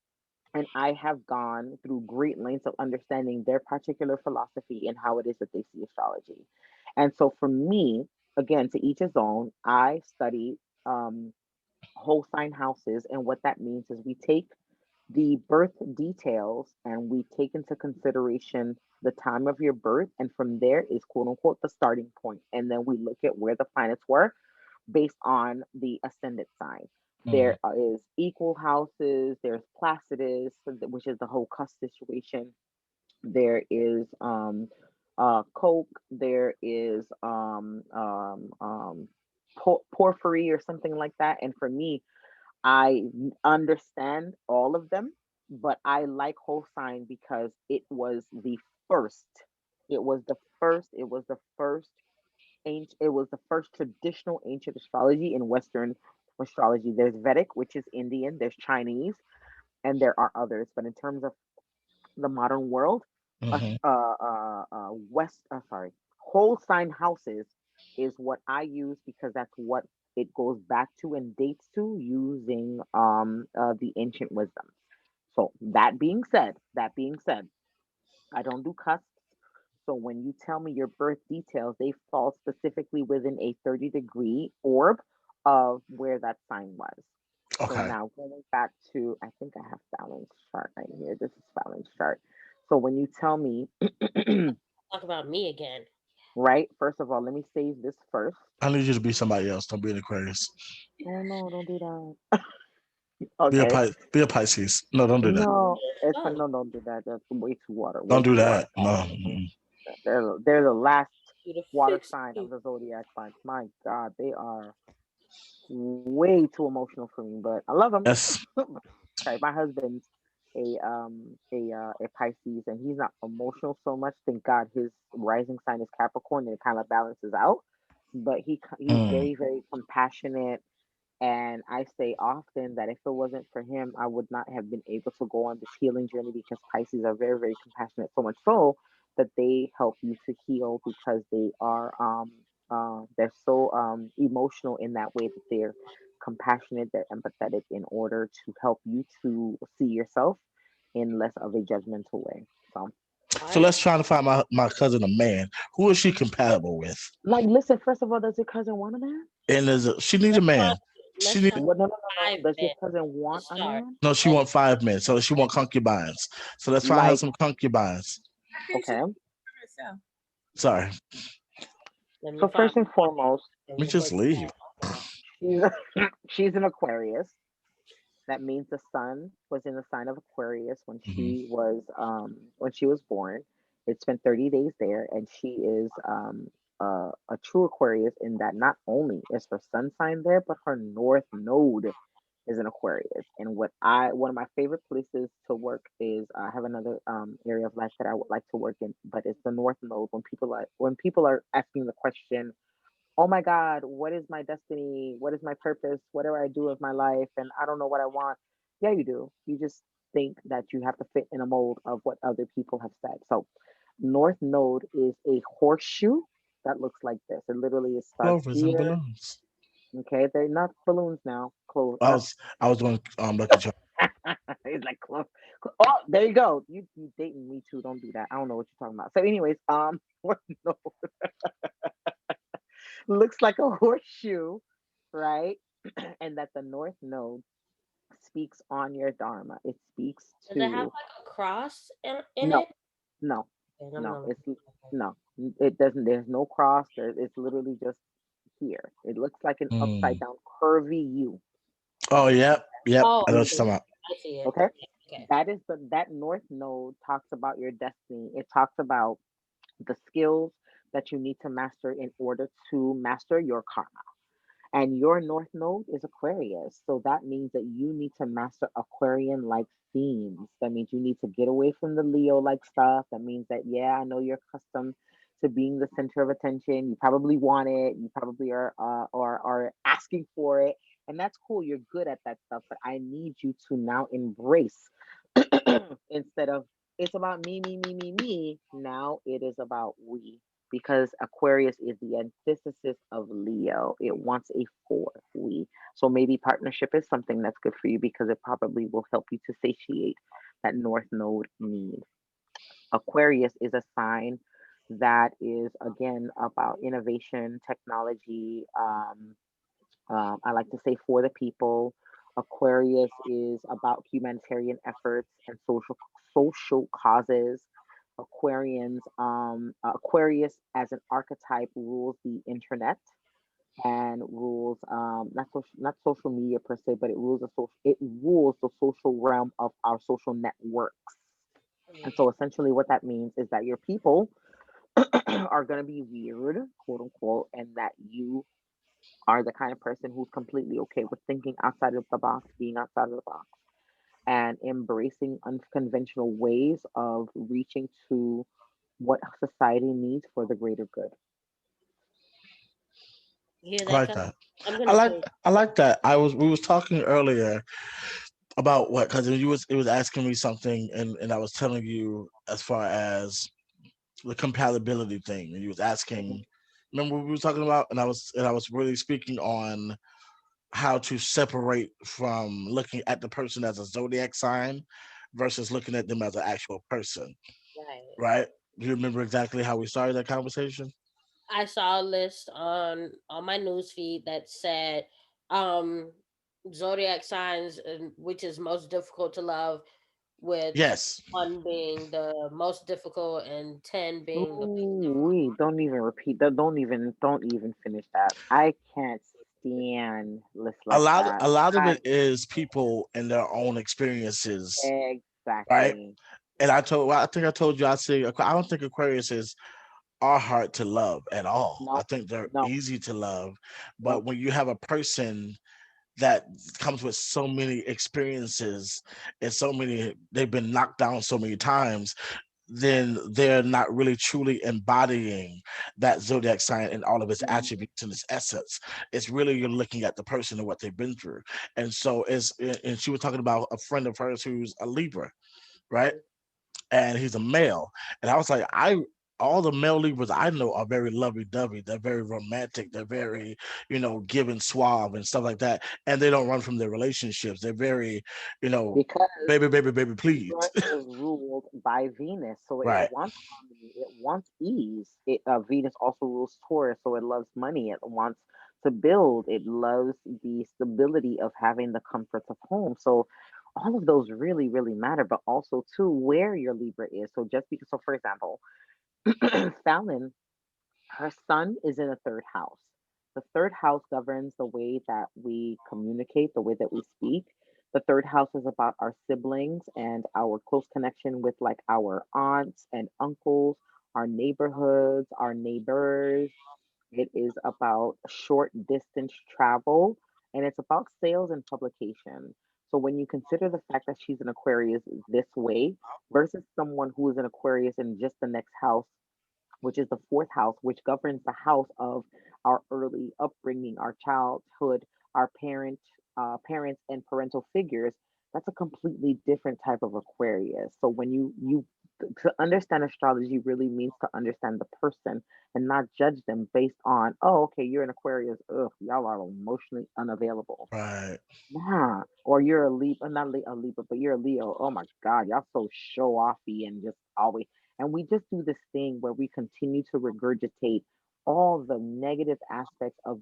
Speaker 4: I have gone through great lengths of understanding their particular philosophy and how it is that they see astrology. And so for me, again, to each his own, I study um, whole sign houses. And what that means is we take the birth details and we take into consideration the time of your birth. And from there is quote unquote the starting point. And then we look at where the planets were based on the ascendant sign.
Speaker 1: mm.
Speaker 4: There is equal houses, there's Placidus, which is the whole cusp situation. There is Coke, there is Porphyry or something like that. And for me, I understand all of them, but I like whole sign because it was the first. It was the first ancient, it was the first traditional ancient astrology in Western astrology. There's Vedic, which is Indian, there's Chinese, and there are others. But in terms of the modern world,
Speaker 1: Hmm.
Speaker 4: whole sign houses. is what I use because that's what it goes back to and dates to using the ancient wisdom. So that being said, I don't do cusps. So when you tell me your birth details, they fall specifically within a 30-degree orb of where that sign was. So
Speaker 1: Okay.
Speaker 4: now going back to, I think I have Fallon's chart right here. This is Fallon's chart. So when you tell me,
Speaker 2: Talk about me again.
Speaker 4: right, first of all, let me save this first.
Speaker 1: I need you to be somebody else. Don't be an Aquarius.
Speaker 4: Oh no, don't do that.
Speaker 1: Be a
Speaker 4: Okay.
Speaker 1: Be a Pisces. No, don't do that.
Speaker 4: No, it's
Speaker 2: Oh,
Speaker 4: no, don't do that. That's way too water,
Speaker 1: Don't
Speaker 4: way
Speaker 1: do
Speaker 4: too water.
Speaker 1: that. No.
Speaker 4: They're the last
Speaker 2: you to
Speaker 4: water
Speaker 2: fix
Speaker 4: sign of
Speaker 2: me.
Speaker 4: the zodiac signs. My God, they are way too emotional for me, but I love them.
Speaker 1: Yes.
Speaker 4: Sorry, my husband's a Pisces, and he's not emotional so much. Thank God, his rising sign is Capricorn, and it kind of balances out. But he's
Speaker 1: Mm.
Speaker 4: very compassionate, and I say often that if it wasn't for him, I would not have been able to go on this healing journey because Pisces are very compassionate, so much so that they help you to heal because they're so emotional in that way that they're compassionate, they're empathetic in order to help you to see yourself in less of a judgmental way. So,
Speaker 1: So let's try to find my cousin a man. Who is she compatible with?
Speaker 4: like, listen, first of all, does your cousin want a man?
Speaker 1: And she needs a
Speaker 2: Let's
Speaker 1: man.
Speaker 2: talk.
Speaker 1: She
Speaker 2: Let's
Speaker 1: need
Speaker 2: talk
Speaker 4: What? No.
Speaker 2: 5
Speaker 4: Does your
Speaker 2: men
Speaker 4: cousin
Speaker 2: to
Speaker 4: want a
Speaker 2: start.
Speaker 4: man?
Speaker 1: no. She
Speaker 2: Let's
Speaker 1: want 5 men. So she want concubines. So let's find her
Speaker 4: Like,
Speaker 1: some concubines.
Speaker 3: I think she
Speaker 4: okay.
Speaker 3: herself.
Speaker 1: Sorry.
Speaker 2: let me
Speaker 4: So
Speaker 2: find
Speaker 4: first and foremost,
Speaker 1: Let me just leave.
Speaker 4: she's she's an Aquarius. That means the sun was in the sign of Aquarius
Speaker 1: Hmm.
Speaker 4: when she was born. It spent 30 days there, and she is a true Aquarius in that not only is her sun sign there, but her north node is an Aquarius. And one of my favorite places to work is I have another area of life that I would like to work in, but it's the north node. When people are asking the question, oh my God, what is my destiny? What is my purpose? What do I do with my life? And I don't know what I want. Yeah, you do. You just think that you have to fit in a mold of what other people have said. So, North Node is a horseshoe that looks like this. It literally starts
Speaker 1: Clovers and
Speaker 4: here.
Speaker 1: balloons.
Speaker 4: Okay, they're not balloons now. Close.
Speaker 1: I was doing Lucky Charm.
Speaker 4: It's like close. Oh, there you go. You dating me too? Don't do that. I don't know what you're talking about. So, anyways, North Node looks like a horseshoe, right? And that the North Node speaks on your Dharma. It speaks
Speaker 2: Does it have
Speaker 4: to
Speaker 2: like a cross in
Speaker 4: no,
Speaker 2: it?
Speaker 4: no,
Speaker 2: And I'm
Speaker 4: no.
Speaker 2: not
Speaker 4: It's
Speaker 2: looking.
Speaker 4: no. It doesn't. There's no cross. It's literally just here. It looks like an upside
Speaker 1: Mm.
Speaker 4: down curvy U.
Speaker 1: Oh, yep. Yep.
Speaker 2: Oh,
Speaker 1: I know what you're
Speaker 2: okay.
Speaker 1: talking about.
Speaker 2: I see it.
Speaker 4: Okay,
Speaker 2: Okay.
Speaker 4: that North Node talks about your destiny. It talks about the skills that you need to master in order to master your karma. And your North Node is Aquarius. So that means that you need to master Aquarian like themes. That means you need to get away from the Leo like stuff. That means that, yeah, I know you're accustomed to being the center of attention. You probably want it. You probably are asking for it. And that's cool. You're good at that stuff. But I need you to now embrace instead of it's about me. Now it is about we because Aquarius is the antithesis of Leo. It wants a for we. So maybe partnership is something that's good for you because it probably will help you to satiate that North Node need. Aquarius is a sign that is again about innovation, technology. I like to say for the people. Aquarius is about humanitarian efforts and social causes. Aquarius as an archetype rules the internet and rules not social media per se, but it rules the social realm of our social networks. And so essentially what that means is that your people are going to be weird, quote unquote, and that you are the kind of person who's completely okay with thinking outside of the box, being outside of the box, and embracing unconventional ways of reaching to what society needs for the greater good.
Speaker 2: You hear
Speaker 1: I
Speaker 2: that?
Speaker 1: like
Speaker 2: Cuz
Speaker 1: that.
Speaker 2: I'm gonna say
Speaker 1: I like that. We was talking earlier about what because you was it was asking me something and I was telling you as far as the compatibility thing and you was
Speaker 4: Mhm.
Speaker 1: asking Remember what we were talking about, and I was really speaking on how to separate from looking at the person as a zodiac sign versus looking at them as an actual person,
Speaker 2: Right.
Speaker 1: right? Do you remember exactly how we started that conversation?
Speaker 2: I saw a list on my news feed that said um zodiac signs, which is most difficult to love, with
Speaker 1: Yes.
Speaker 2: one being the most difficult and 10 being the least
Speaker 4: Ooh,
Speaker 2: difficult.
Speaker 4: don't even repeat that. Don't even finish that. I can't stand lists
Speaker 1: A
Speaker 4: like
Speaker 1: lot
Speaker 4: that.
Speaker 1: a lot of
Speaker 4: I
Speaker 1: it is people and their own experiences, right?
Speaker 4: exactly.
Speaker 1: And I think I told you, I don't think Aquariuses are hard to love at all. I
Speaker 4: No,
Speaker 1: think they're
Speaker 4: no,
Speaker 1: easy to love.
Speaker 4: no.
Speaker 1: But when you have a person that comes with so many experiences and they've been knocked down so many times, then they're not really truly embodying that zodiac sign and all of its
Speaker 4: Mhm.
Speaker 1: attributes and its essence. It's really, you're looking at the person and what they've been through. And so and she was talking about a friend of hers who's a Libra, right?
Speaker 2: Mhm.
Speaker 1: And he's a male. And I was like, I all the male Libras I know are very lovey-dovey. They're very romantic. They're very, give and suave and stuff like that. And they don't run from their relationships. They're very, you know,
Speaker 4: Because
Speaker 1: baby, baby, baby, please.
Speaker 4: Libra is ruled by Venus, so it
Speaker 1: Right.
Speaker 4: wants harmony, it wants ease. Venus also rules Taurus, so it loves money. It wants to build. It loves the stability of having the comforts of home. So all of those really, really matter, but also too where your Libra is. So just because, so for example, Fallon, her sun is in the third house. The third house governs the way that we communicate, the way that we speak. The third house is about our siblings and our close connection with like our aunts and uncles, our neighborhoods, our neighbors. It is about short distance travel, and it's about sales and publication. So when you consider the fact that she's an Aquarius this way versus someone who is an Aquarius in just the next house, which is the fourth house, which governs the house of our early upbringing, our childhood, our parents and parental figures. That's a completely different type of Aquarius. So when you to understand astrology really means to understand the person and not judge them based on, oh, okay, you're an Aquarius. Ugh, y'all are emotionally unavailable.
Speaker 1: Right.
Speaker 4: Nah, or you're a Libra, not a Libra, but you're a Leo. Oh my God, y'all so show offy and just always. And we just do this thing where we continue to regurgitate all the negative aspects of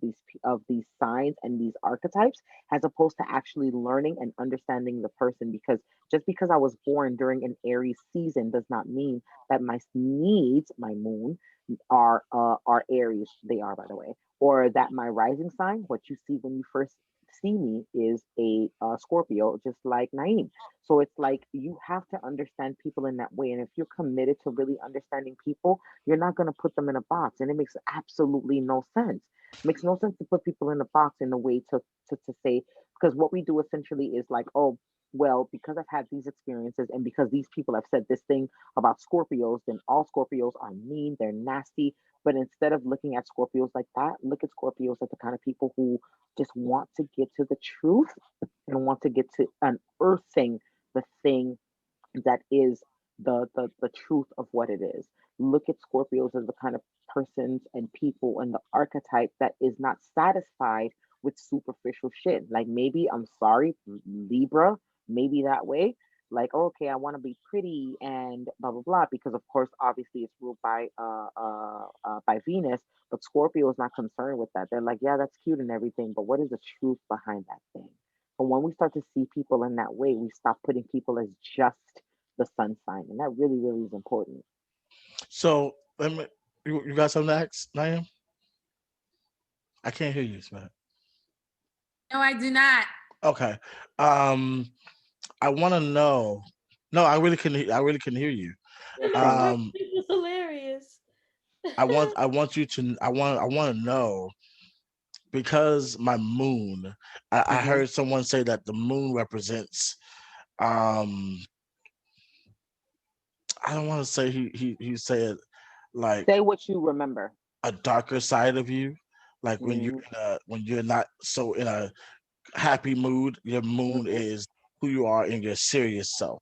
Speaker 4: these signs and these archetypes, as opposed to actually learning and understanding the person. Because just because I was born during an Aries season does not mean that my needs, my moon, are Aries. They are, by the way, or that my rising sign, what you see when you first see me, is a Scorpio, just like Naeem. So it's like you have to understand people in that way. And if you're committed to really understanding people, you're not going to put them in a box. And it makes absolutely no sense. It makes no sense to put people in a box in a way to say, because what we do essentially is like, oh, well, because I've had these experiences and because these people have said this thing about Scorpios, then all Scorpios are mean, they're nasty. But instead of looking at Scorpios like that, look at Scorpios as the kind of people who just want to get to the truth and want to get to unearthing the thing that is the truth of what it is. Look at Scorpios as the kind of persons and people and the archetype that is not satisfied with superficial shit. Like maybe, I'm sorry, Libra, maybe that way. Like, okay, I want to be pretty and blah blah blah, because of course, obviously, it's ruled by Venus. But Scorpio is not concerned with that. They're like, yeah, that's cute and everything, but what is the truth behind that thing? But when we start to see people in that way, we stop putting people as just the sun sign, and that really, really is important.
Speaker 1: So you got something next, Naeem? I can't hear you, man.
Speaker 3: No, I do not.
Speaker 1: Okay. Um, I want to know. No, I really couldn't. I really couldn't hear you.
Speaker 4: Yeah, same.
Speaker 1: Um,
Speaker 2: It was hilarious.
Speaker 1: I want you to. I want to know because my moon. I
Speaker 4: Hmm.
Speaker 1: heard someone say that the moon represents. Um, I don't want to say he said like
Speaker 4: Say what you remember.
Speaker 1: a darker side of you, like
Speaker 4: Mm-hmm.
Speaker 1: when you're not so in a happy mood. Your moon is who you are in your serious self.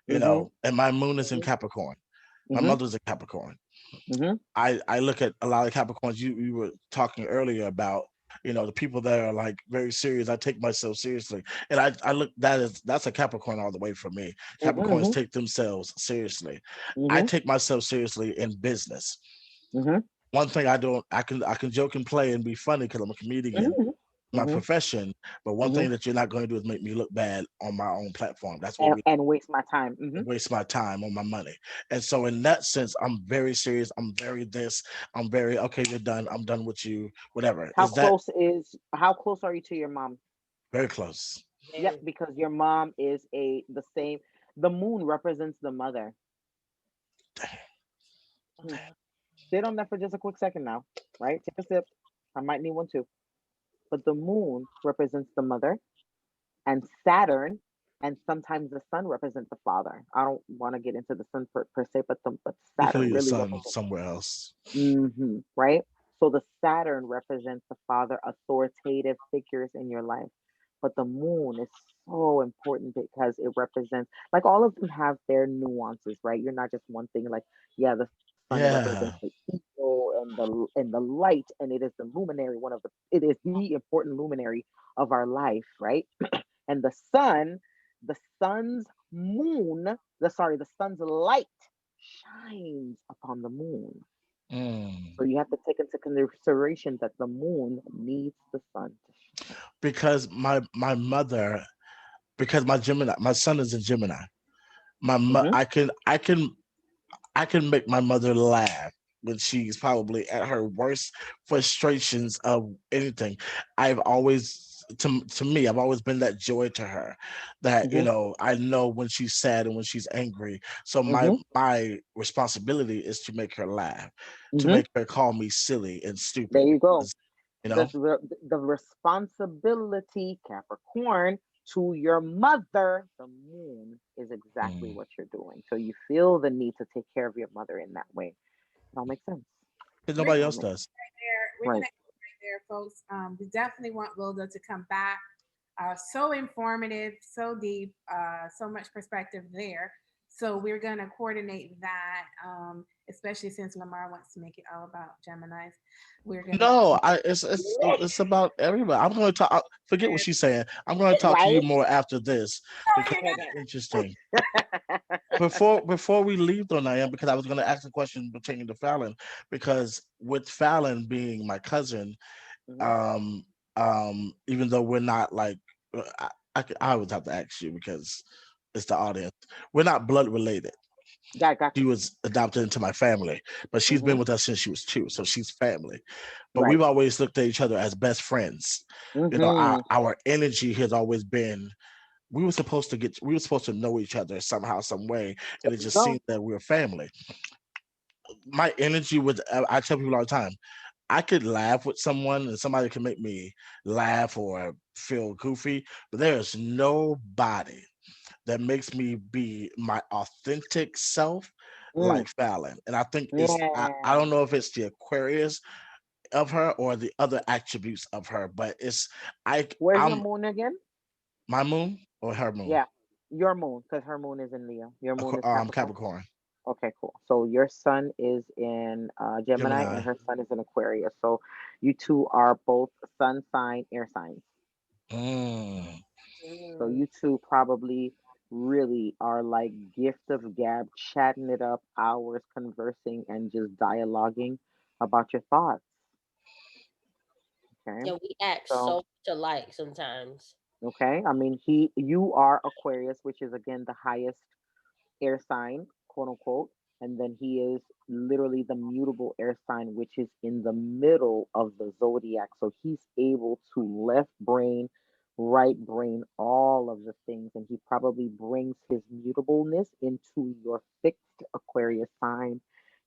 Speaker 4: Hmm.
Speaker 1: And my moon is in
Speaker 4: Hmm.
Speaker 1: Capricorn. My
Speaker 4: Mm-hmm.
Speaker 1: mother's a Capricorn.
Speaker 4: Mm-hmm.
Speaker 1: I look at a lot of Capricorns. You were talking earlier about, the people that are like very serious. I take myself seriously, and I look, that's a Capricorn all the way for me. Capricorns
Speaker 4: Mm-hmm.
Speaker 1: take themselves seriously. I
Speaker 4: Mm-hmm.
Speaker 1: take myself seriously in business.
Speaker 4: Mm-hmm.
Speaker 1: One thing I don't, I can joke and play and be funny because I'm a comedian,
Speaker 4: Mm-hmm.
Speaker 1: my
Speaker 4: Mm-hmm.
Speaker 1: profession. But one
Speaker 4: Mm-hmm.
Speaker 1: thing that you're not going to do is make me look bad on my own platform. That's what
Speaker 4: And,
Speaker 1: we
Speaker 4: and waste my time. Mm-hmm.
Speaker 1: waste my time on my money. And so in that sense, I'm very serious. I'm very this. I'm very okay. You're done. I'm done with you. Whatever.
Speaker 4: How
Speaker 1: Is that
Speaker 4: close is how close are you to your mom?
Speaker 1: very close?
Speaker 4: Yep,
Speaker 2: Very.
Speaker 4: because your mom is the same. The moon represents the mother. Mm. Sit on that for just a quick second now, right? Take a sip. I might need one too. But the moon represents the mother, and Saturn, and sometimes the sun represents the father. I don't want to get into the sun per se, but
Speaker 1: You can
Speaker 4: Saturn
Speaker 1: leave your
Speaker 4: really
Speaker 1: son
Speaker 4: represents.
Speaker 1: somewhere else.
Speaker 4: Right? So the Saturn represents the father, authoritative figures in your life. But the moon is so important because it represents, like, all of them have their nuances, right? You're not just one thing. Like, yeah, the sun represents the
Speaker 1: Yeah.
Speaker 4: evil and the light, and it is the luminary, it is the important luminary of our life, right? And the sun's moon, the sun's light shines upon the moon.
Speaker 1: Mm.
Speaker 4: So you have to take into consideration that the moon needs the sun to shine.
Speaker 1: Because my mother, because my son is in Gemini.
Speaker 4: Hmm.
Speaker 1: I can make my mother laugh when she's probably at her worst frustrations of anything. I've always to me, I've always been that joy to her. That
Speaker 4: Hmm.
Speaker 1: I know when she's sad and when she's angry. So
Speaker 4: Hmm.
Speaker 1: my responsibility is to make her laugh, to
Speaker 4: Hmm.
Speaker 1: make her call me silly and
Speaker 4: There
Speaker 1: stupid
Speaker 4: you go.
Speaker 1: because
Speaker 4: The, the the responsibility, Capricorn, to your mother, the moon, is exactly
Speaker 1: mm,
Speaker 4: what you're doing. So you feel the need to take care of your mother in that way. It all makes sense.
Speaker 1: 'cause
Speaker 3: We're
Speaker 1: nobody
Speaker 4: It all
Speaker 1: else
Speaker 4: makes
Speaker 1: does.
Speaker 3: there. We're
Speaker 4: right.
Speaker 3: gonna end right there, folks. We definitely want Wilda to come back. So informative, so deep, so much perspective there. So we're gonna coordinate that, especially since Lamar wants to make it all about Gemini's. We're gonna
Speaker 1: No, it's about everybody. I'm going to talk. Forget what she's saying. I'm going to talk to you
Speaker 4: Right?
Speaker 1: more after this because
Speaker 3: you're gonna
Speaker 1: it's interesting. Before we leave though, Nayan, because I was going to ask a question pertaining to Fallon, because with Fallon being my cousin,
Speaker 4: Hmm.
Speaker 1: um, even though we're not like, I would have to ask you because it's the audience. We're not blood related.
Speaker 4: Got
Speaker 1: She
Speaker 4: you.
Speaker 1: was adopted into my family, but she's
Speaker 4: Hmm.
Speaker 1: been with us since she was 2, so she's family. But we've
Speaker 4: Right.
Speaker 1: always looked at each other as best friends.
Speaker 4: Hmm.
Speaker 1: Our energy has always been we were supposed to know each other somehow, some way, and it
Speaker 4: There you
Speaker 1: just
Speaker 4: go.
Speaker 1: seemed that we were family. My energy was I tell people all the time, I could laugh with someone and somebody can make me laugh or feel goofy, but there is nobody that makes me be my authentic self
Speaker 4: Mm.
Speaker 1: like Fallon. And I think I
Speaker 4: Yeah.
Speaker 1: don't know if it's the Aquarius of her or the other attributes of her, but
Speaker 4: Where's your
Speaker 1: I'm
Speaker 4: moon again?
Speaker 1: my moon or her moon.
Speaker 4: Yeah, your moon, because her moon is in Leo. Your moon is Capricorn.
Speaker 1: Capricorn,
Speaker 4: Okay, cool. So your sun is in Gemini and
Speaker 1: Gemini.
Speaker 4: her sun is in Aquarius. So you two are both sun sign, air signs.
Speaker 1: Mm.
Speaker 4: So
Speaker 2: Mm.
Speaker 4: you two probably really are like gift of gab, chatting it up, hours conversing and just dialoguing about your thoughts. Okay.
Speaker 2: And we act so
Speaker 4: So
Speaker 2: much alike sometimes.
Speaker 4: okay. I mean you are Aquarius, which is again the highest air sign, quote unquote. And then he is literally the mutable air sign, which is in the middle of the zodiac. So he's able to left brain, right brain, all of the things. And he probably brings his mutableness into your fixed Aquarius sign.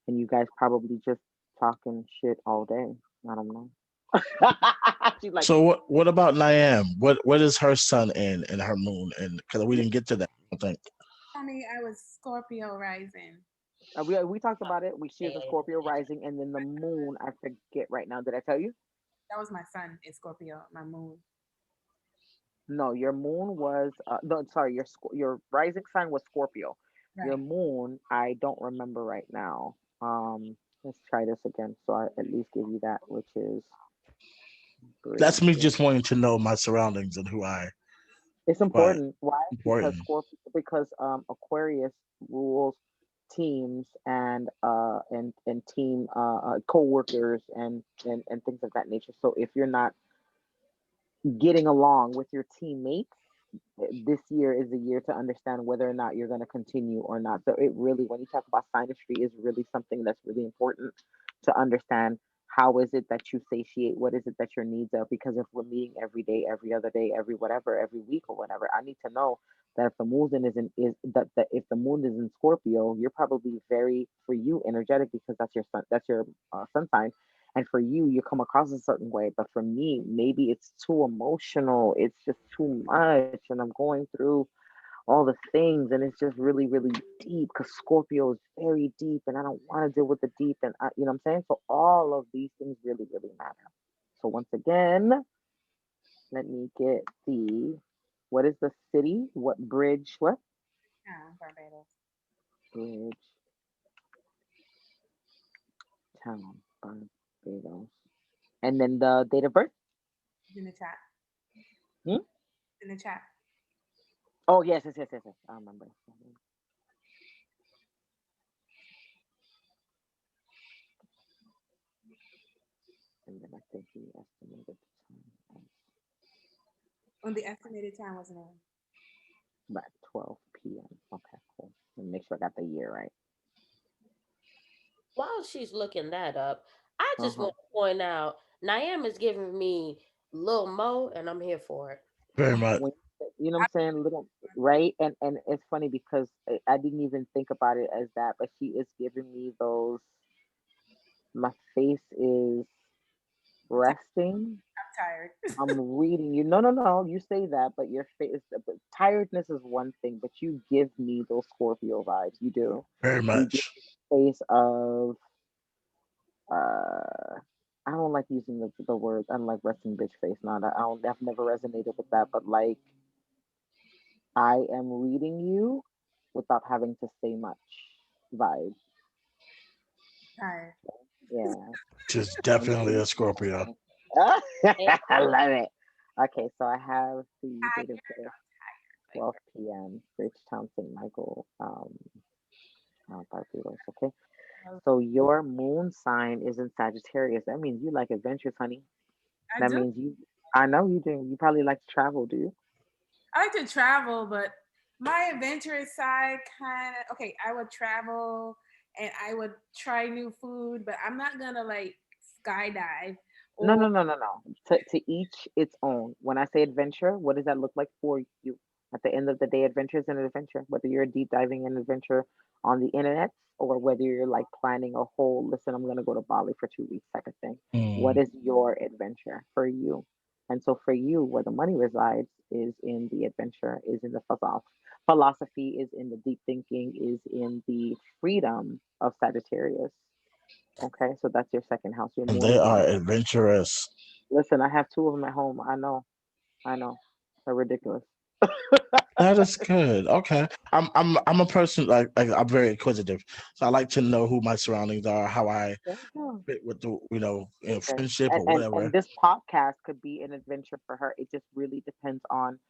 Speaker 4: And you guys probably just talking shit all day. I don't know. She's like,
Speaker 1: So what about Niam? What is her sun in her moon? And because we didn't get to that, I think.
Speaker 3: me I was Scorpio rising.
Speaker 4: we talked about it. She is a
Speaker 2: And
Speaker 4: Scorpio rising, and then the moon. I forget right now. Did I tell you?
Speaker 3: That was my sun is Scorpio, my moon.
Speaker 4: No, your moon was no. Sorry, your rising sign was Scorpio, Your
Speaker 3: Right.
Speaker 4: moon, I don't remember right now. Let's try this again. So I at least give you that, which is
Speaker 1: That's me
Speaker 4: bridge.
Speaker 1: just wanting to know my surroundings and who I
Speaker 4: It's
Speaker 1: who I
Speaker 4: important. Why? Because
Speaker 1: important.
Speaker 4: Scorpio, because Aquarius rules teams and team co-workers and things of that nature. So if you're not getting along with your teammates, this year is a year to understand whether or not you're going to continue or not. So it really, when you talk about synastry, is really something that's really important to understand. How is it that you satiate? What is it that your needs are? Because if we're meeting every day, every other day, every whatever, every week or whatever, I need to know that if the moon is that if the moon is in Scorpio, you're probably very, for you, energetic, because that's your sun sign, and for you, you come across a certain way. But for me, maybe it's too emotional, it's just too much, and I'm going through all the things, and it's just really, really deep, because Scorpio is very deep, and I don't want to deal with the deep, and you know what I'm saying. So all of these things really, really matter. So once again, let me get the, what is the city, what bridge, what
Speaker 3: Yeah, Barbados.
Speaker 4: bridge town, Barbados, and then the date of birth.
Speaker 3: It's in the chat.
Speaker 4: Hmm?
Speaker 3: In the chat.
Speaker 4: Oh yes, yes, yes, yes, yes. I remember. And then I think he estimated the time
Speaker 3: On the estimated time wasn't on.
Speaker 4: as about 12 p.m. Okay, cool. Let me make sure I got the year right.
Speaker 2: While she's looking that up, I
Speaker 4: Uh
Speaker 2: just
Speaker 4: huh.
Speaker 2: want to point out Niam is giving me Lil Mo, and I'm here for it.
Speaker 1: Very much.
Speaker 4: When you know what I'm saying, little right, and it's funny because I didn't even think about it as that, but she is giving me those. My face is resting.
Speaker 3: I'm tired.
Speaker 4: I'm reading you. No, no, no. You say that, but your face, but tiredness is one thing, but you give me those Scorpio vibes. You do.
Speaker 1: Very
Speaker 4: You give
Speaker 1: much.
Speaker 4: me the face of uh I don't like using the words. I don't like resting bitch face. Not I don't. I've never resonated with that. But like I am reading you without having to say much. Vibe.
Speaker 3: Tired.
Speaker 4: Yeah.
Speaker 1: Just
Speaker 4: And
Speaker 1: definitely
Speaker 4: then
Speaker 1: a Scorpio.
Speaker 4: I
Speaker 2: Amen.
Speaker 4: love it. Okay, so I have the date of
Speaker 3: Tired.
Speaker 4: birth,
Speaker 3: Like
Speaker 4: 12 p.m. Bridgetown, St. Michael, Barbados. Okay.
Speaker 3: uh,
Speaker 4: So your moon sign is in Sagittarius. That means you like adventures, honey.
Speaker 3: I
Speaker 4: That
Speaker 3: do.
Speaker 4: means I know you do. You probably like to travel, do you?
Speaker 3: I like to travel, but my adventurous side kind of okay. I would travel and I would try new food, but I'm not gonna like skydive
Speaker 4: No,
Speaker 3: or
Speaker 4: no, no, no, no. To each its own. When I say adventure, what does that look like for you? At the end of the day, adventure is an adventure. Whether you're deep diving an adventure on the internet or whether you're like planning a whole, listen, I'm gonna go to Bali for 2 weeks type of thing. What
Speaker 1: Mm.
Speaker 4: is your adventure for you? And so for you, where the money resides is in the adventure, is in the philosophy, is in the deep thinking, is in the freedom of Sagittarius. Okay, so that's your second house. Your
Speaker 1: And
Speaker 4: moon
Speaker 1: they
Speaker 4: is in
Speaker 1: are
Speaker 4: the
Speaker 1: adventurous.
Speaker 4: Listen, I have two of them at home. I know. They're ridiculous.
Speaker 1: That is good. Okay. I'm a person like I'm very inquisitive. So I like to know who my surroundings are, how I
Speaker 4: There you go.
Speaker 1: fit with the
Speaker 4: Listen,
Speaker 1: friendship
Speaker 4: and,
Speaker 1: or
Speaker 4: and and
Speaker 1: whatever.
Speaker 4: this podcast could be an adventure for her. It just really depends on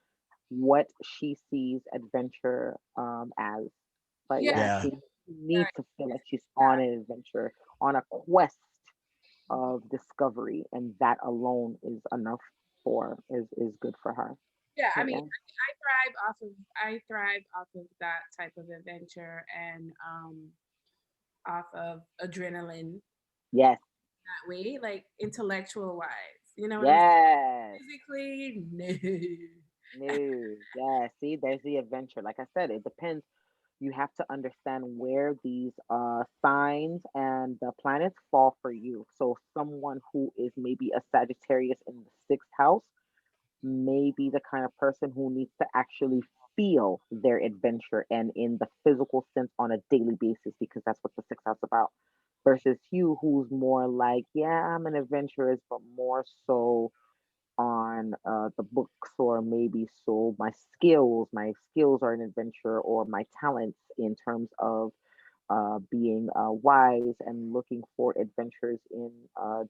Speaker 4: what she sees adventure as. But
Speaker 3: yeah,
Speaker 4: yeah,
Speaker 1: Yeah.
Speaker 4: she needs
Speaker 3: right,
Speaker 4: to feel like she's on an adventure, on a quest of discovery, and that alone is enough for is good for her.
Speaker 3: yeah. I
Speaker 4: But
Speaker 3: mean,
Speaker 4: yeah,
Speaker 3: I thrive off of that type of adventure and off of adrenaline
Speaker 4: yes,
Speaker 3: that way, like intellectual wise. You know what I'm saying?
Speaker 4: yes.
Speaker 3: Physically, no.
Speaker 4: No, yeah. See, there's the adventure. Like I said, it depends. You have to understand where these signs and the planets fall for you. So someone who is maybe a Sagittarius in the sixth house may be the kind of person who needs to actually feel their adventure and in the physical sense on a daily basis, because that's what the sixth house is about. Versus you, who's more like, yeah, I'm an adventurous, but more so on the books, or maybe so my skills are an adventure, or my talents in terms of being wise and looking for adventures in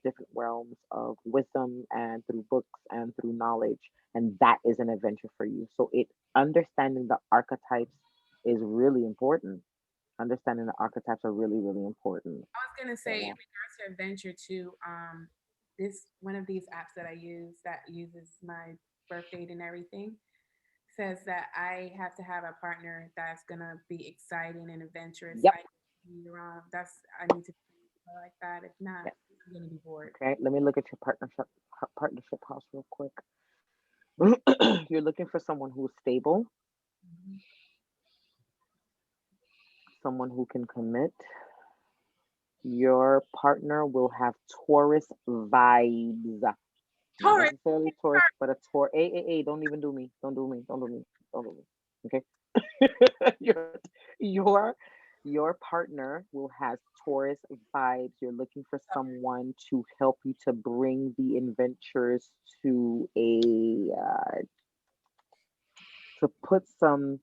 Speaker 4: different realms of wisdom and through books and through knowledge, and that is an adventure for you. So it understanding the archetypes is really important. Understanding the archetypes are really, really important.
Speaker 3: I was gonna say in
Speaker 4: Yeah.
Speaker 3: regards to adventure too, this one of these apps that I use that uses my birth date and everything says that I have to have a partner that's gonna be exciting and adventurous.
Speaker 4: Yep.
Speaker 3: I need around. I need to be like that. If not,
Speaker 4: Yep.
Speaker 3: I'm gonna be bored.
Speaker 4: Okay. Let me look at your partnership house real quick. You're looking for someone who's stable,
Speaker 3: Mhm.
Speaker 4: someone who can commit. Your partner will have Taurus vibes. Not
Speaker 3: Taurus.
Speaker 4: necessarily Taurus, but a Taurus. Hey, don't even do me. Don't do me. Don't do me. Don't do me. Okay. your your your partner will have Taurus vibes. You're looking for someone to help you to bring the adventures to a to put some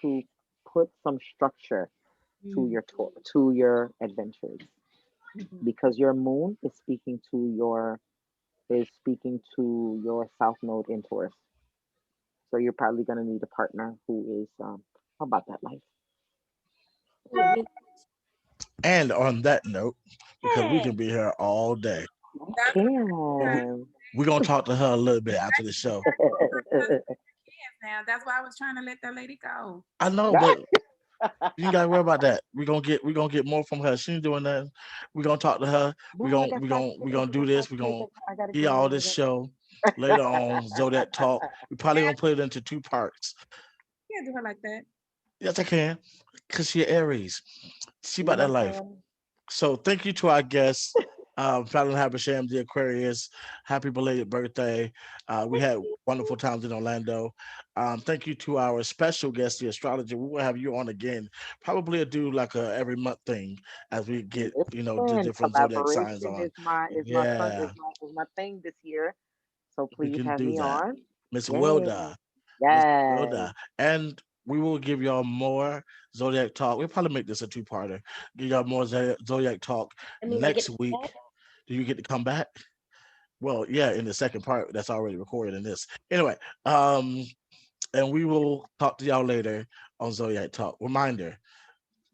Speaker 4: to put some structure to
Speaker 3: Mm.
Speaker 4: to your adventures,
Speaker 3: Mhm.
Speaker 4: because your moon is speaking to your south node in Taurus. So you're probably going to need a partner who is about that life.
Speaker 2: Ooh, me.
Speaker 1: And on that note, because we
Speaker 2: Hey.
Speaker 1: can be here all day,
Speaker 4: I
Speaker 3: That's what
Speaker 4: can.
Speaker 1: we're gonna talk to her a little bit after the show.
Speaker 3: kids now. That's why I was trying to let that lady go.
Speaker 1: I know, but you ain't gotta worry about that. We're gonna get more from her. She ain't doing nothing. We're gonna talk to her.
Speaker 4: No, I got five
Speaker 1: We're
Speaker 4: minutes.
Speaker 1: gonna
Speaker 4: I
Speaker 1: do
Speaker 4: got
Speaker 1: this.
Speaker 4: 5 minutes. I gotta
Speaker 1: Get all
Speaker 4: go.
Speaker 1: this show later on. Zodiac talk. We probably gonna put it into two parts.
Speaker 3: You can't do her like that.
Speaker 1: Yes, I can, cause she Aries. She
Speaker 4: You know
Speaker 1: about that
Speaker 4: what I'm
Speaker 1: life.
Speaker 4: saying?
Speaker 1: So thank you to our guests, Falynn Habersham, the Aquarius. Happy belated birthday. We had wonderful times in Orlando. Thank you to our special guest, the astrologer. We will have you on again. Probably do like a every month thing as we get, the
Speaker 4: Listen,
Speaker 1: different zodiac signs
Speaker 4: collaboration
Speaker 1: on.
Speaker 4: is my fun
Speaker 1: Yeah,
Speaker 4: is my thing this year. So
Speaker 1: we
Speaker 4: please
Speaker 1: can
Speaker 4: have
Speaker 1: do
Speaker 4: me
Speaker 1: that.
Speaker 4: on.
Speaker 1: Miss
Speaker 4: Yay.
Speaker 1: Wilda. Miss
Speaker 4: Yes.
Speaker 1: Wilda. And we will give y'all more Zodiac talk. We'll probably make this a two-parter. Give y'all more Zodiac talk
Speaker 2: I mean, I get
Speaker 1: next week. Do you get to come back? Well, yeah, in the second part that's already recorded in this. Anyway, and we will talk to y'all later on Zodiac Talk. Reminder: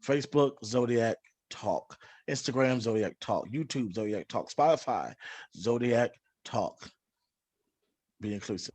Speaker 1: Facebook Zodiac Talk, Instagram Zodiac Talk, YouTube Zodiac Talk, Spotify Zodiac Talk. Be inclusive.